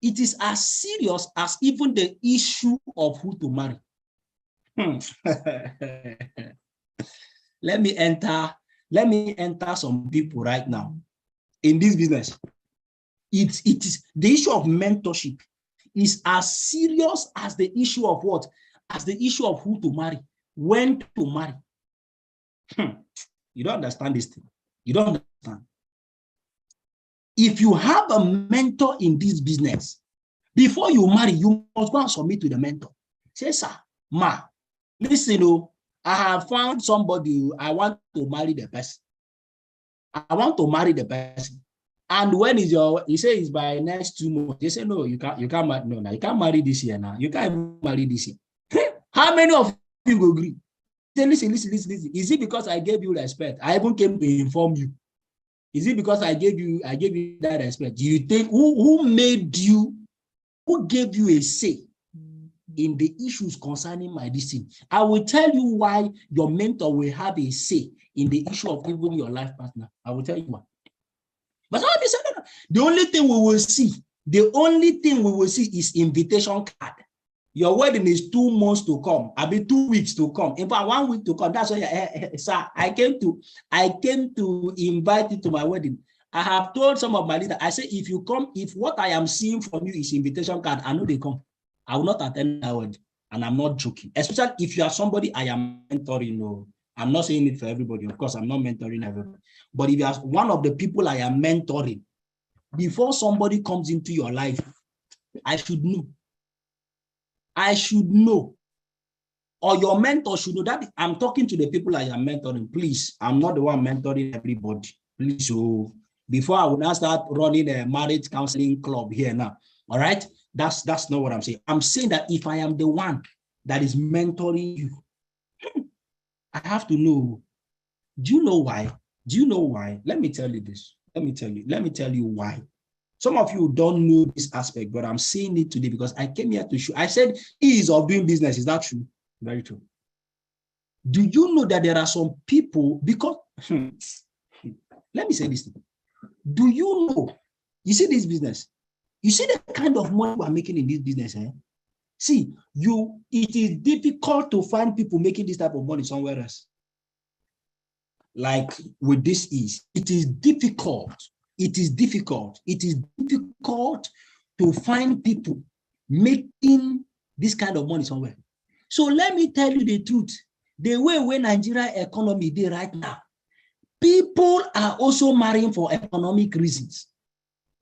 It is as serious as even the issue of who to marry. Let me enter some people right now in this business. It is the issue of mentorship is as serious as the issue of what? As the issue of who to marry, when to marry. You don't understand this thing. You don't understand. If you have a mentor in this business, before you marry, you must go and submit to the mentor. Say, sir, ma, listen, I have found somebody, I want to marry the person. I want to marry the person. And when is you say it's by next 2 months. They say, no, you can't marry. No, you can't marry this year now. You can't marry this year. How many of you will agree? Say, listen. Is it because I gave you respect? I even came to inform you. Is it because I gave you that respect? Do you think who made you, who gave you a say in the issues concerning my destiny? I will tell you why your mentor will have a say in the issue of even your life partner. I will tell you why. But some of you say, no. The only thing we will see is invitation card. Your wedding is 2 months to come. I'll be 2 weeks to come. In fact, 1 week to come. That's why, sir, I came to invite you to my wedding. I have told some of my leaders, I say, if you come, if what I am seeing from you is invitation card, I know they come. I will not attend that wedding. And I'm not joking. Especially if you are somebody I am mentoring. No, I'm not saying it for everybody. Of course, I'm not mentoring everybody. But if you are one of the people I am mentoring, before somebody comes into your life, I should know. Or your mentor should know that I'm talking to the people I am mentoring. Please, I'm not the one mentoring everybody. Please, so before I would now start running a marriage counseling club here now. All right, that's not what I'm saying. I'm saying that if I am the one that is mentoring you, I have to know. Do you know why? Let me tell you this. Let me tell you why. Some of you don't know this aspect, but I'm saying it today because I came here to show. I said ease of doing business. Is that true? Very true. Do you know that there are some people, because let me say this thing. Do you know? You see this business? You see the kind of money we're making in this business, eh? See, it is difficult to find people making this type of money somewhere else. Like with this ease, it is difficult to find people making this kind of money somewhere. So let me tell you the truth. The way Nigeria economy is right now, people are also marrying for economic reasons.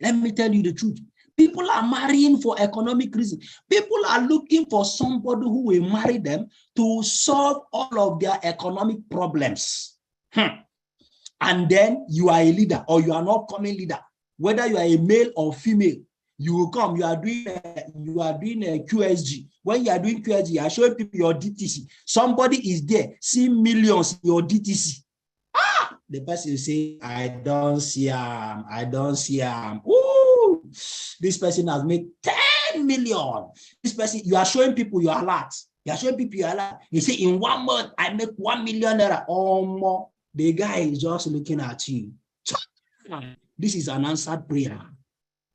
Let me tell you the truth. People are marrying for economic reasons. People are looking for somebody who will marry them to solve all of their economic problems. And then you are a leader or you are not coming leader, whether you are a male or female, you will come, you are doing a QSG. When you are doing QSG, you are showing people your DTC. Somebody is there, see millions in your DTC. The person will say, I don't see him. Ooh, this person has made 10 million. This person, you are showing people your alert. You are showing people your alert. You say, in 1 month, I make 1 million naira or more. The guy is just looking at you. This is an answered prayer.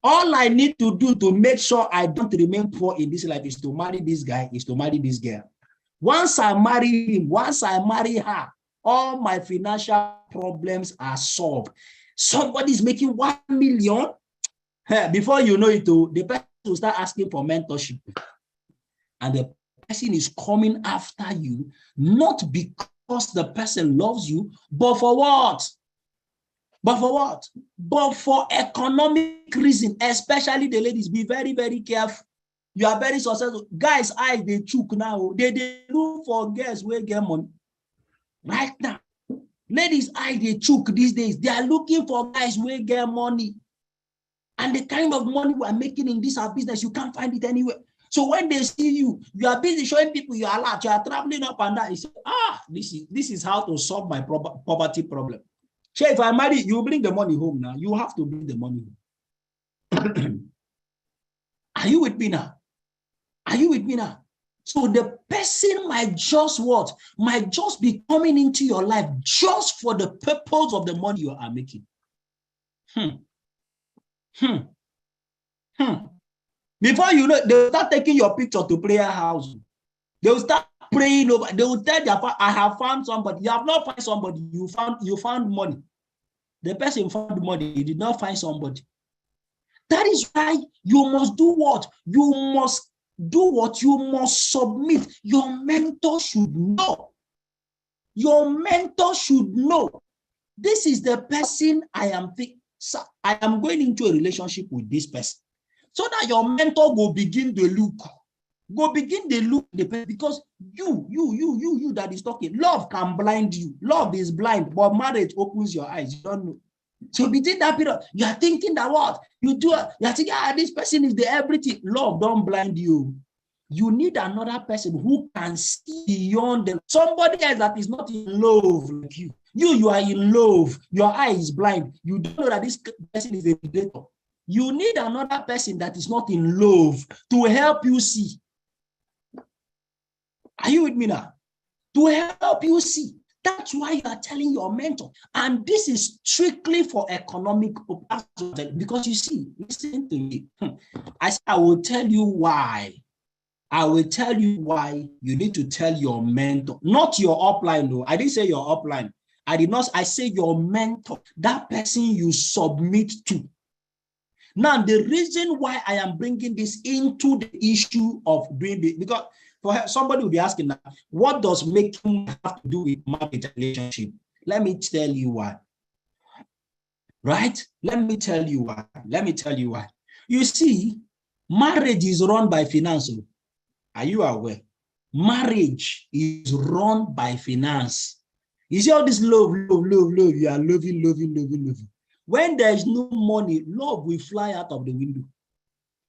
All I need to do to make sure I don't remain poor in this life is to marry this guy, is to marry this girl. Once I marry him, once I marry her, all my financial problems are solved. Somebody is making 1 million. Before you know it, the person will start asking for mentorship. And the person is coming after you, not because the person loves you, but for what? But for economic reason, especially the ladies. Be very, very careful. You are very successful. Guys, they choke now. They look for girls who get money. Right now. Ladies, they choke these days. They are looking for guys who get money. And the kind of money we are making in this our business, you can't find it anywhere. So when they see you, you are busy showing people you are large, you are traveling up and down. You say, this is how to solve my poverty problem. Sure, if I marry, you bring the money home now. You have to bring the money home. Are you with me now? So the person might just what? Might just be coming into your life just for the purpose of the money you are making. Before you know, they'll start taking your picture to prayer house. They'll start praying over. They will tell their father, I have found somebody. You have not found somebody. You found money. The person found money. You did not find somebody. That is why you must do what? You must do what? You must submit. Your mentor should know. Your mentor should know. This is the person I am thinking. I am going into a relationship with this person. So that your mentor will begin to look. Because you that is talking. Love can blind you. Love is blind, but marriage opens your eyes. You don't know. So between that period, you are thinking that what you do, you are thinking, this person is the everything. Love, don't blind you. You need another person who can see beyond them. Somebody else that is not in love like you. You are in love. Your eye is blind. You don't know that this person is a predator. You need another person that is not in love to help you see. Are you with me now? To help you see. That's why you are telling your mentor. And this is strictly for economic purposes. Because you see, listen to me. I will tell you why. I will tell you why you need to tell your mentor, not your upline. No, I didn't say your upline. I say your mentor, that person you submit to. Now, the reason why I am bringing this into the issue of doing this, because somebody will be asking now, what does making have to do with marriage relationship? Let me tell you why. Right? Let me tell you why. You see, marriage is run by finance. Are you aware? Marriage is run by finance. You see all this love, you are loving. When there is no money, love will fly out of the window.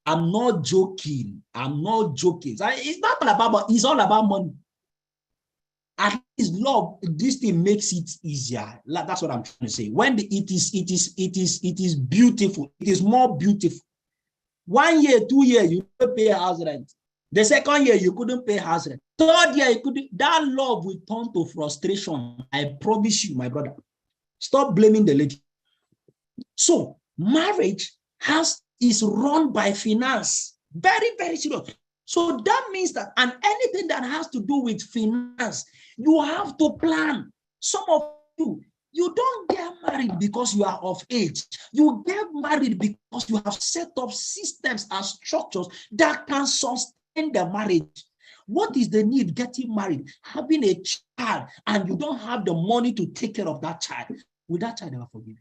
I'm not joking. It's not all about, it's all about money. At least love, this thing makes it easier. That's what I'm trying to say. When it is beautiful, it is more beautiful. 1 year, 2 years, you don't pay house rent. The second year, you couldn't pay house rent. Third year, you couldn't. That love will turn to frustration. I promise you, my brother. Stop blaming the lady. So marriage is run by finance. Very, very serious. So that means that, and anything that has to do with finance, you have to plan. Some of you don't get married because you are of age. You get married because you have set up systems and structures that can sustain the marriage. What is the need getting married? Having a child and you don't have the money to take care of that child. Will that child ever forgive you?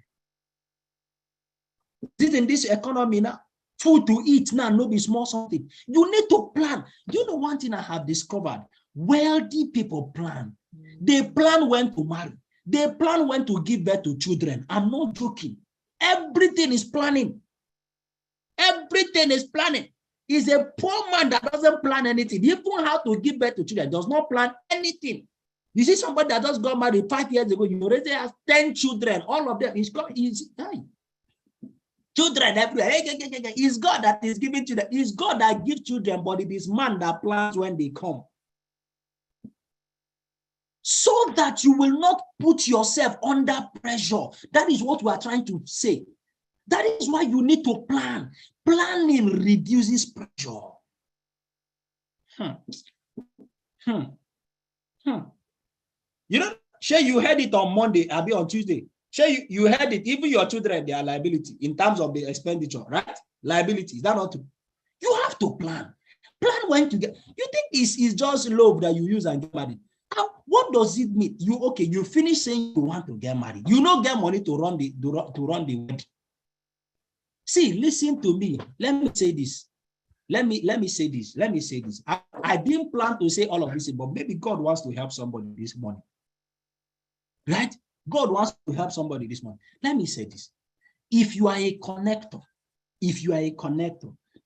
This in this economy now, food to eat now, no be small something. You need to plan. You know one thing I have discovered? Wealthy people plan. They plan when to marry. They plan when to give birth to children. I'm not joking. Everything is planning. Everything is planning. Is a poor man that doesn't plan anything. Even how to give birth to children does not plan anything. You see somebody that just got married 5 years ago, you already have 10 children. All of them is children everywhere. It's God that is giving children. It's God that gives children, but it is man that plans when they come. So that you will not put yourself under pressure. That is what we are trying to say. That is why you need to plan. Planning reduces pressure. You know, sure, you heard it on Monday, I'll be on Tuesday. Sure, you heard it. Even your children, they are liability in terms of the expenditure, right? Liability. Is that not true? You have to plan. Plan when to get. You think it's just love that you use and get married. What does it mean? You finish saying you want to get married. You don't get money to run the wedding. See, listen to me. Let me say this. Let me say this. I didn't plan to say all of this, but maybe God wants to help somebody this morning. Right? God wants to help somebody this morning. Let me say this. If you are a connector,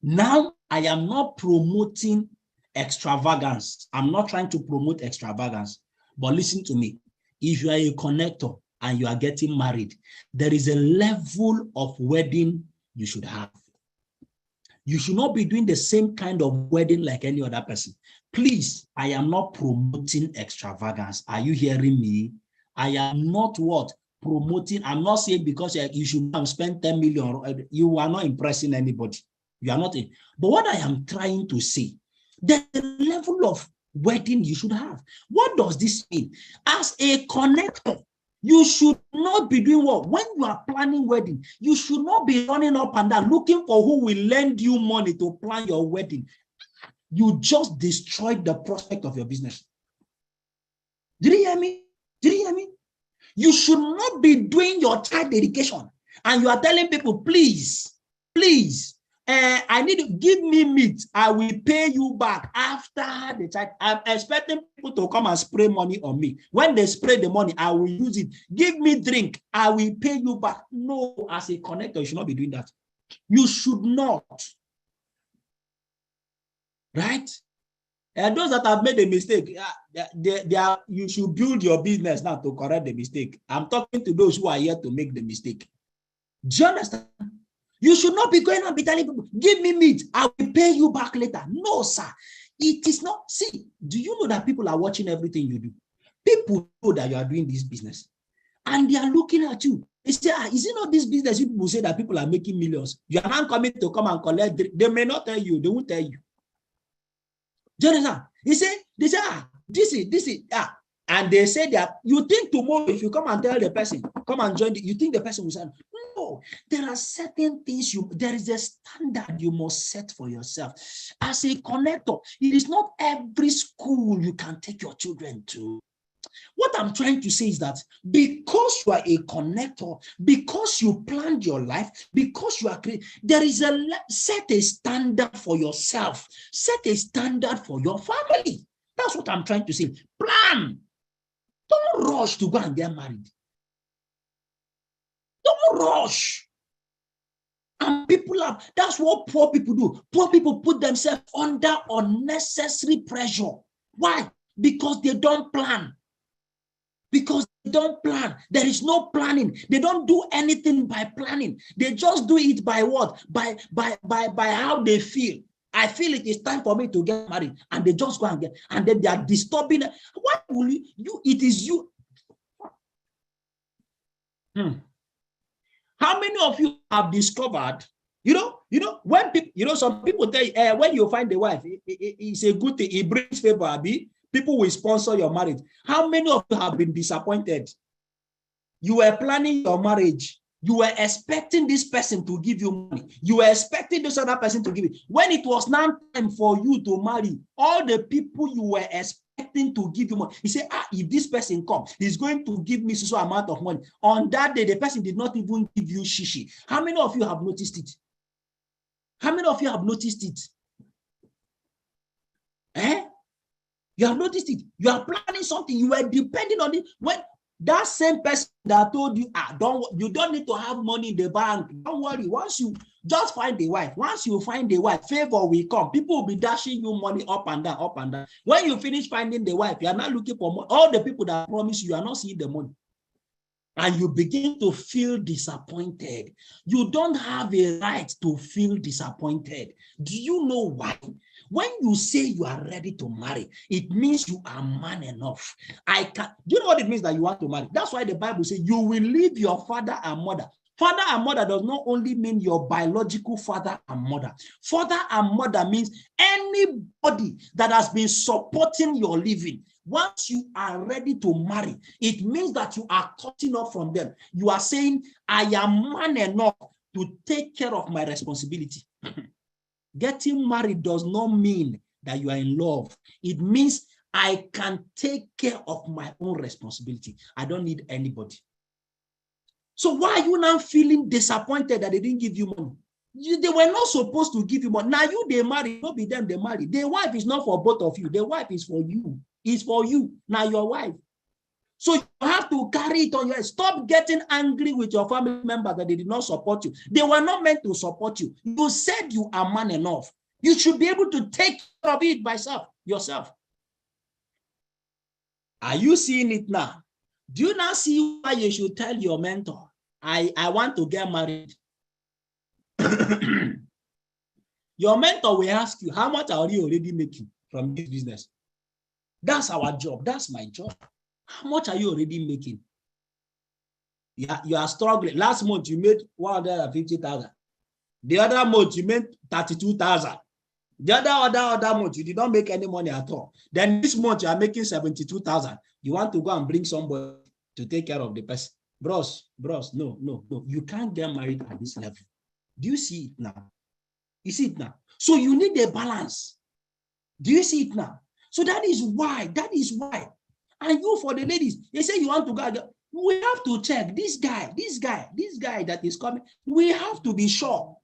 now I am not promoting extravagance. I'm not trying to promote extravagance. But listen to me. If you are a connector and you are getting married, there is a level of wedding you should have. You should not be doing the same kind of wedding like any other person. Please, I am not promoting extravagance. Are you hearing me? I am not promoting. I'm not saying because you should have spent 10 million. You are not impressing anybody. You are not. But what I am trying to say, the level of wedding you should have. What does this mean? As a connector, you should not be doing what? When you are planning wedding, you should not be running up and down looking for who will lend you money to plan your wedding. You just destroyed the prospect of your business. Did you hear me? You should not be doing your child education and you are telling people, please, I need to give me meat. I will pay you back after the child. I'm expecting people to come and spray money on me. When they spray the money, I will use it. Give me drink. I will pay you back. No, as a connector, you should not be doing that. You should not. Right? And those that have made a mistake, you should build your business now to correct the mistake. I'm talking to those who are here to make the mistake. Do you understand? You should not be going and be telling people, give me meat, I will pay you back later. No, sir. It is not. See, do you know that people are watching everything you do? People know that you are doing this business. And they are looking at you. They say, is it not this business? People say that people are making millions. You are not coming to come and collect. They may not tell you. They won't tell you. Do you understand? They say, this is, and they say that you think tomorrow, if you come and tell the person, come and join, you think the person will say, no, there are certain things there is a standard you must set for yourself. As a connector, it is not every school you can take your children to. What I'm trying to say is that because you are a connector, because you planned your life, because you are creating, there is set a standard for yourself, set a standard for your family. That's what I'm trying to say. Plan. Don't rush to go and get married. Don't rush. And that's what poor people do. Poor people put themselves under unnecessary pressure. Why? Because they don't plan. Because they don't plan. There is no planning. They don't do anything by planning. They just do it by what? By how they feel. I feel it is time for me to get married. And they just go and get, and then they are disturbing. Why will you? It is you. How many of you have discovered, when people, some people tell you, when you find a wife, it's a good thing, it brings favor, people will sponsor your marriage. How many of you have been disappointed? You were planning your marriage. You were expecting this person to give you money. You were expecting this other person to give you. When it was now time for you to marry, all the people you were expecting to give you money, you say, if this person comes, he's going to give me so amount of money. On that day, the person did not even give you shishi. How many of you have noticed it? How many of you have noticed it? You have noticed it. You are planning something. You were depending on it. When that same person that told you, you don't need to have money in the bank. Don't worry. Once you just find a wife, once you find a wife, favor will come. People will be dashing you money up and down, up and down. When you finish finding the wife, you are not looking for money. All the people that promise you are not seeing the money. And you begin to feel disappointed. You don't have a right to feel disappointed. Do you know why? When you say you are ready to marry, it means you are man enough. Do you know what it means that you want to marry? That's why the Bible says you will leave your father and mother. Father and mother does not only mean your biological father and mother. Father and mother means anybody that has been supporting your living. Once you are ready to marry, it means that you are cutting off from them. You are saying, I am man enough to take care of my responsibility. Getting married does not mean that you are in love. It means I can take care of my own responsibility. I don't need anybody. So why are you now feeling disappointed that they didn't give you money? They were not supposed to give you money. Now they marry, not be them they marry. The wife is not for both of you. The wife is for you. It's for you. Now your wife. So you have to carry it on your head. Stop getting angry with your family member that they did not support you. They were not meant to support you. You said you are man enough. You should be able to take care of it by yourself. Are you seeing it now? Do you now see why you should tell your mentor, I want to get married? Your mentor will ask you, how much are you already making from this business? That's our job. That's my job. How much are you already making? Yeah, you are struggling. Last month, you made 150,000. The other month, you made 32,000. The other month, you did not make any money at all. Then this month, you are making 72,000. You want to go and bring somebody to take care of the person. Bros, no. You can't get married at this level. Do you see it now? You see it now? So you need a balance. Do you see it now? So that is why. And you, for the ladies, they say you want to go. We have to check this guy that is coming. We have to be sure.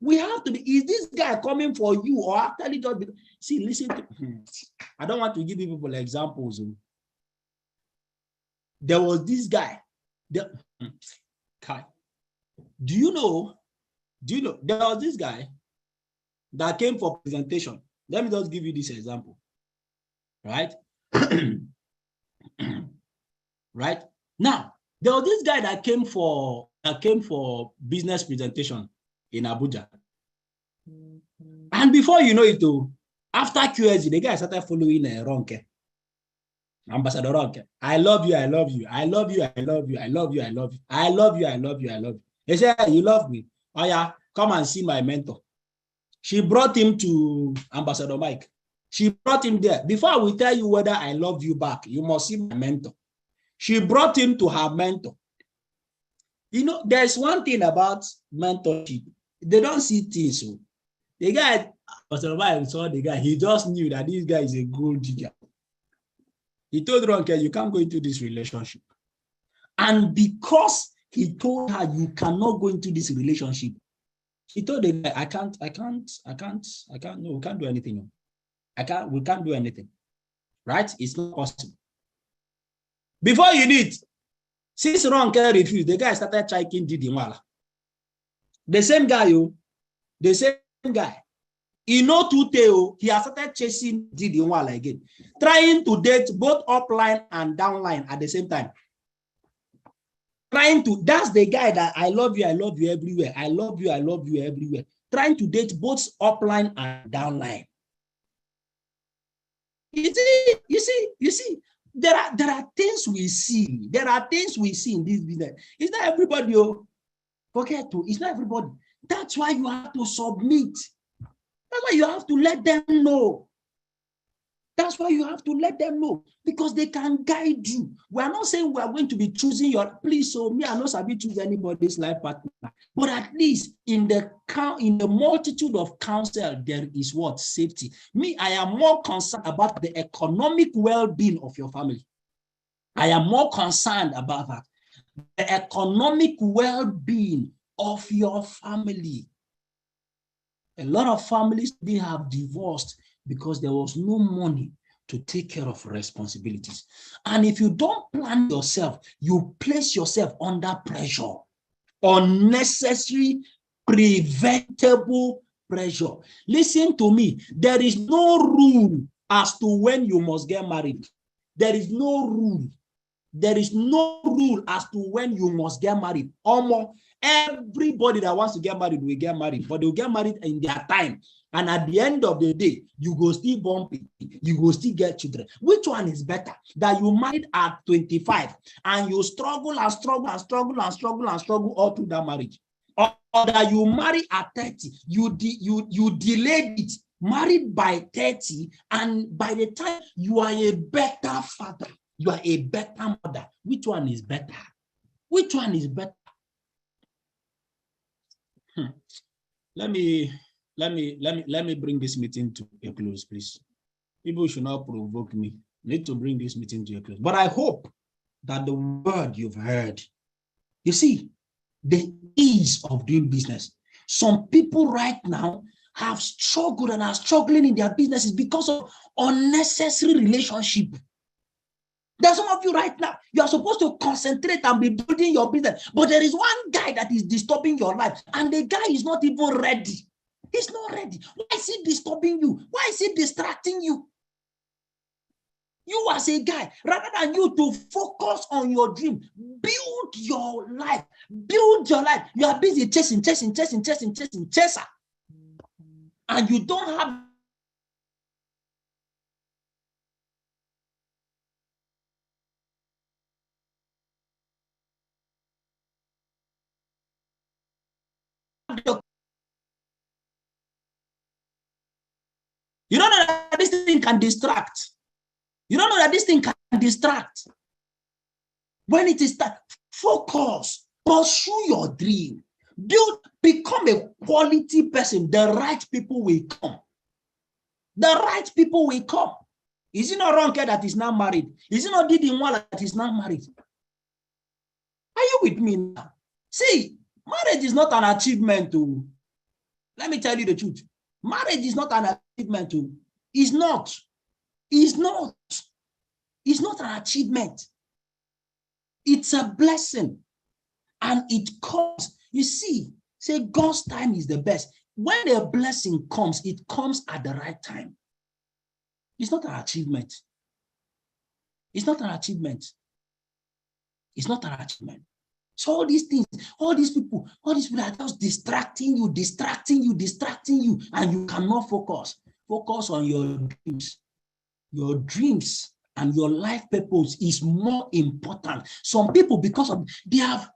We have to be, is this guy coming for you or actually just be, see, listen to, I don't want to give you people examples. There was this guy, do you know, there was this guy that came for presentation. Let me just give you this example, right? Right? Now, there was this guy that came for business presentation in Abuja. And before you know it, after QSG, the guy started following Ronke. Ambassador Ronke. I love you, I love you, I love you, I love you, I love you, I love you, I love you, I love you, I love you. He said, you love me. Oh yeah, come and see my mentor. She brought him to Ambassador Mike. She brought him there. Before I will tell you whether I love you back, you must see my mentor. She brought him to her mentor. You know, there's one thing about mentorship. They don't see things. So the guy, Ambassador Mike saw the guy, he just knew that this guy is a gold digger. He told Ronke, you can't go into this relationship. And because he told her, you cannot go into this relationship, he told the guy, no, we can't do anything. We can't do anything. Right? It's not possible. Before you did, since Ronke refused, the guy started chiking Didi Nwala. The same guy, the same guy. He know today, he has started chasing Didi Nwala again, trying to date both upline and downline at the same time. That's the guy that I love you everywhere. I love you everywhere. Trying to date both upline and downline. You see, there are things we see. There are things we see in this business. It's not everybody, forget to, it's not everybody. That's why you have to submit. That's why you have to let them know. That's why you have to let them know, because they can guide you. We are not saying we are going to be choosing your, please, so me, I not sabi choose anybody's life partner. But at least in the multitude of counsel, there is what? Safety. Me, I am more concerned about the economic well-being of your family. I am more concerned about that. The economic well-being of your family. A lot of families, they have divorced because there was no money to take care of responsibilities. And if you don't plan yourself, you place yourself under pressure, unnecessary, preventable pressure. Listen to me. There is no rule as to when you must get married. There is no rule. There is no rule as to when you must get married. Almost everybody that wants to get married will get married, but they'll get married in their time. And at the end of the day, you go still born people, you go still get children. Which one is better? That you married at 25 and you struggle and struggle and struggle and struggle and struggle all through that marriage, or that you marry at 30, you delayed it, married by 30, and by the time you are a better father, you are a better mother. Which one is better? Which one is better? Let me bring this meeting to a close, please. People should not provoke me. I need to bring this meeting to a close. But I hope that the word you've heard, you see, the ease of doing business. Some people right now have struggled and are struggling in their businesses because of unnecessary relationship. There's some of you right now, you are supposed to concentrate and be building your business, but there is one guy that is disturbing your life, and the guy is not even ready. He's not ready. Why is he disturbing you? Why is he distracting you? You as a guy, rather than you to focus on your dream, build your life. Build your life. You are busy chasing, chaser. And you don't have you don't know that this thing can distract. You don't know that this thing can distract. When it is that, focus, pursue your dream, become a quality person. The right people will come. The right people will come. Is it not Ronke that is now married? Is it not Didi Nwala that is now married? Are you with me now? See, marriage is not an achievement. Let me tell you the truth. Marriage is not an achievement too. It's not. It's not. It's not an achievement. It's a blessing. And it comes. You see, say God's time is the best. When a blessing comes, it comes at the right time. It's not an achievement. It's not an achievement. It's not an achievement. So all these things, all these people are just distracting you, and you cannot focus. Focus on your dreams. Your dreams and your life purpose is more important. Some people, because of they have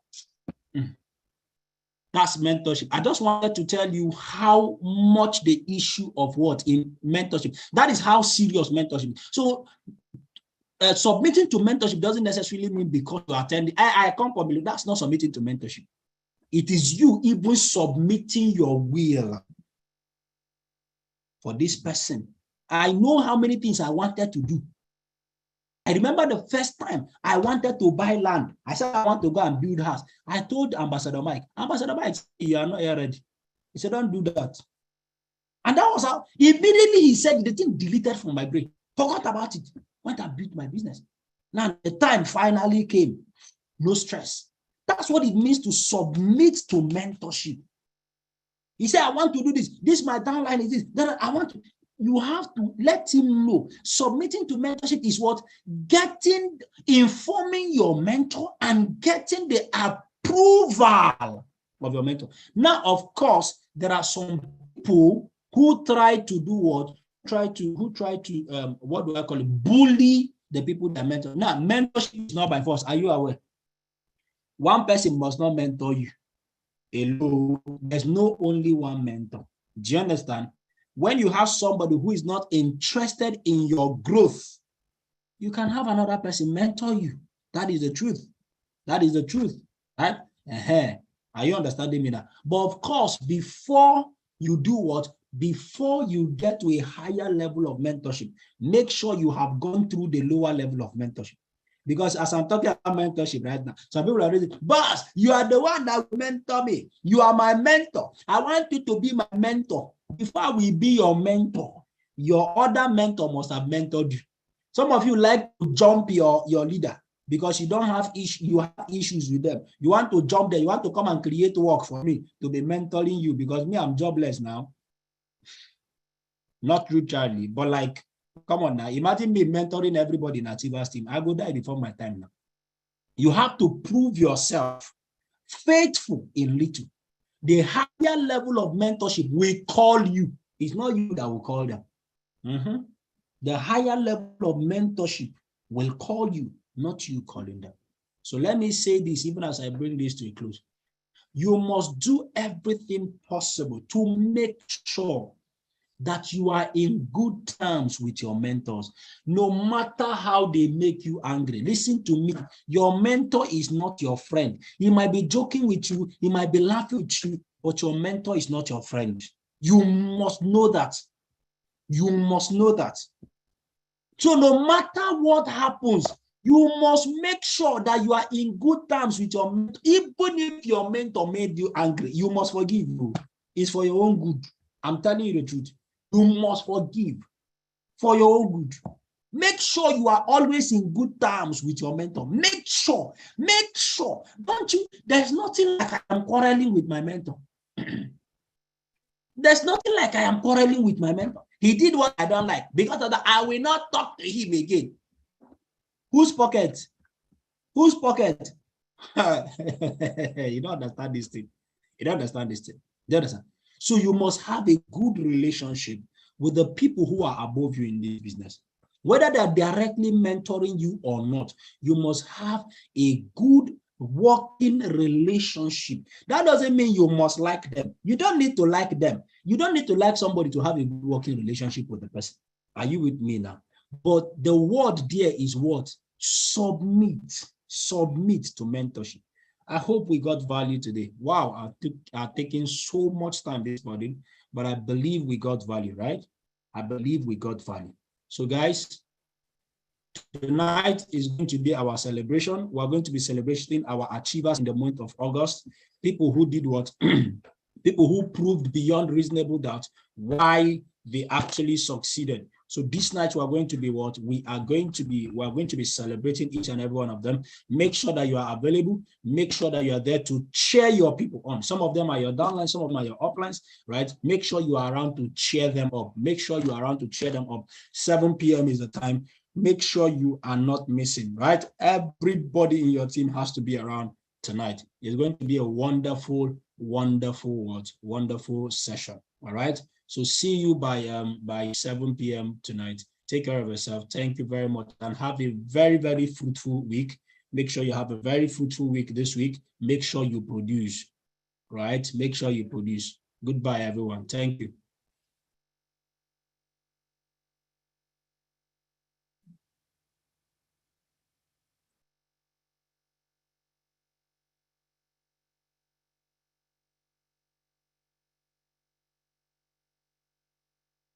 that's mentorship. I just wanted to tell you how much the issue of what in mentorship. That is how serious mentorship. So submitting to mentorship doesn't necessarily mean because you attend. I can't believe that's not submitting to mentorship. It is you even submitting your will for this person. I know how many things I wanted to do. I remember the first time I wanted to buy land. I said, I want to go and build a house. I told Ambassador Mike, you are not yet ready. He said, don't do that. And that was how, immediately he said, the thing deleted from my brain. Forgot about it. Went and built my business. Now the time finally came. No stress. That's what it means to submit to mentorship. He said, I want to do this. This my downline is this. Then I want to. You have to let him know. Submitting to mentorship is what? Informing your mentor and getting the approval of your mentor. Now, of course, there are some people who try to do what? What do I call it? Bully the people that mentor. Now, mentorship is not by force. Are you aware? One person must not mentor you alone. There's no only one mentor. Do you understand? When you have somebody who is not interested in your growth, you can have another person mentor you. That is the truth. That is the truth. Right? Are you understanding me now? But of course, before you do what? Before you get to a higher level of mentorship, make sure you have gone through the lower level of mentorship. Because as I'm talking about mentorship right now, some people are ready, boss, you are the one that will mentor me. You are my mentor. I want you to be my mentor. Before we be your mentor, your other mentor must have mentored you. Some of you like to jump your leader because you don't have you have issues with them. You want to jump there. You want to come and create work for me to be mentoring you because me, I'm jobless now. Not true, Charlie, but like, come on now. Imagine me mentoring everybody in Ativa's team. I go die before my time now. You have to prove yourself faithful in little. The higher level of mentorship will call you. It's not you that will call them. The higher level of mentorship will call you, not you calling them. So let me say this, even as I bring this to a close. You must do everything possible to make sure that you are in good terms with your mentors, no matter how they make you angry. Listen to me. Your mentor is not your friend. He might be joking with you. He might be laughing with you, but your mentor is not your friend. You must know that. You must know that. So no matter what happens, you must make sure that you are in good terms with your mentor. Even if your mentor made you angry, you must forgive. It's for your own good. I'm telling you the truth. You must forgive for your own good. Make sure you are always in good terms with your mentor. Make sure. Don't you? There's nothing like I am quarreling with my mentor. There's nothing like I am quarreling with my mentor. He did what I don't like. Because of that, I will not talk to him again. Whose pocket? Whose pocket? You don't understand this thing. You don't understand this thing. You understand? So you must have a good relationship with the people who are above you in this business. Whether they're directly mentoring you or not, you must have a good working relationship. That doesn't mean you must like them. You don't need to like them. You don't need to like somebody to have a good working relationship with the person. Are you with me now? But the word there is what? Submit to mentorship. I hope we got value today. Wow, I've taken so much time this morning, but I believe we got value, right? I believe we got value. So guys, tonight is going to be our celebration. We're going to be celebrating our achievers in the month of August. People who did what? people who proved beyond reasonable doubt why they actually succeeded. So this night we are going to be what? We are going to be celebrating each and every one of them. Make sure that you are available. Make sure that you are there to cheer your people on. Some of them are your downlines, some of them are your uplines, right? Make sure you are around to cheer them up. Make sure you are around to cheer them up. 7 p.m. is the time. Make sure you are not missing, right? Everybody in your team has to be around tonight. It's going to be a wonderful, wonderful session. All right. So see you by 7 p.m. tonight. Take care of yourself. Thank you very much and have a very, very fruitful week. Make sure you have a very fruitful week this week. Make sure you produce, right? Make sure you produce. Goodbye, everyone. Thank you.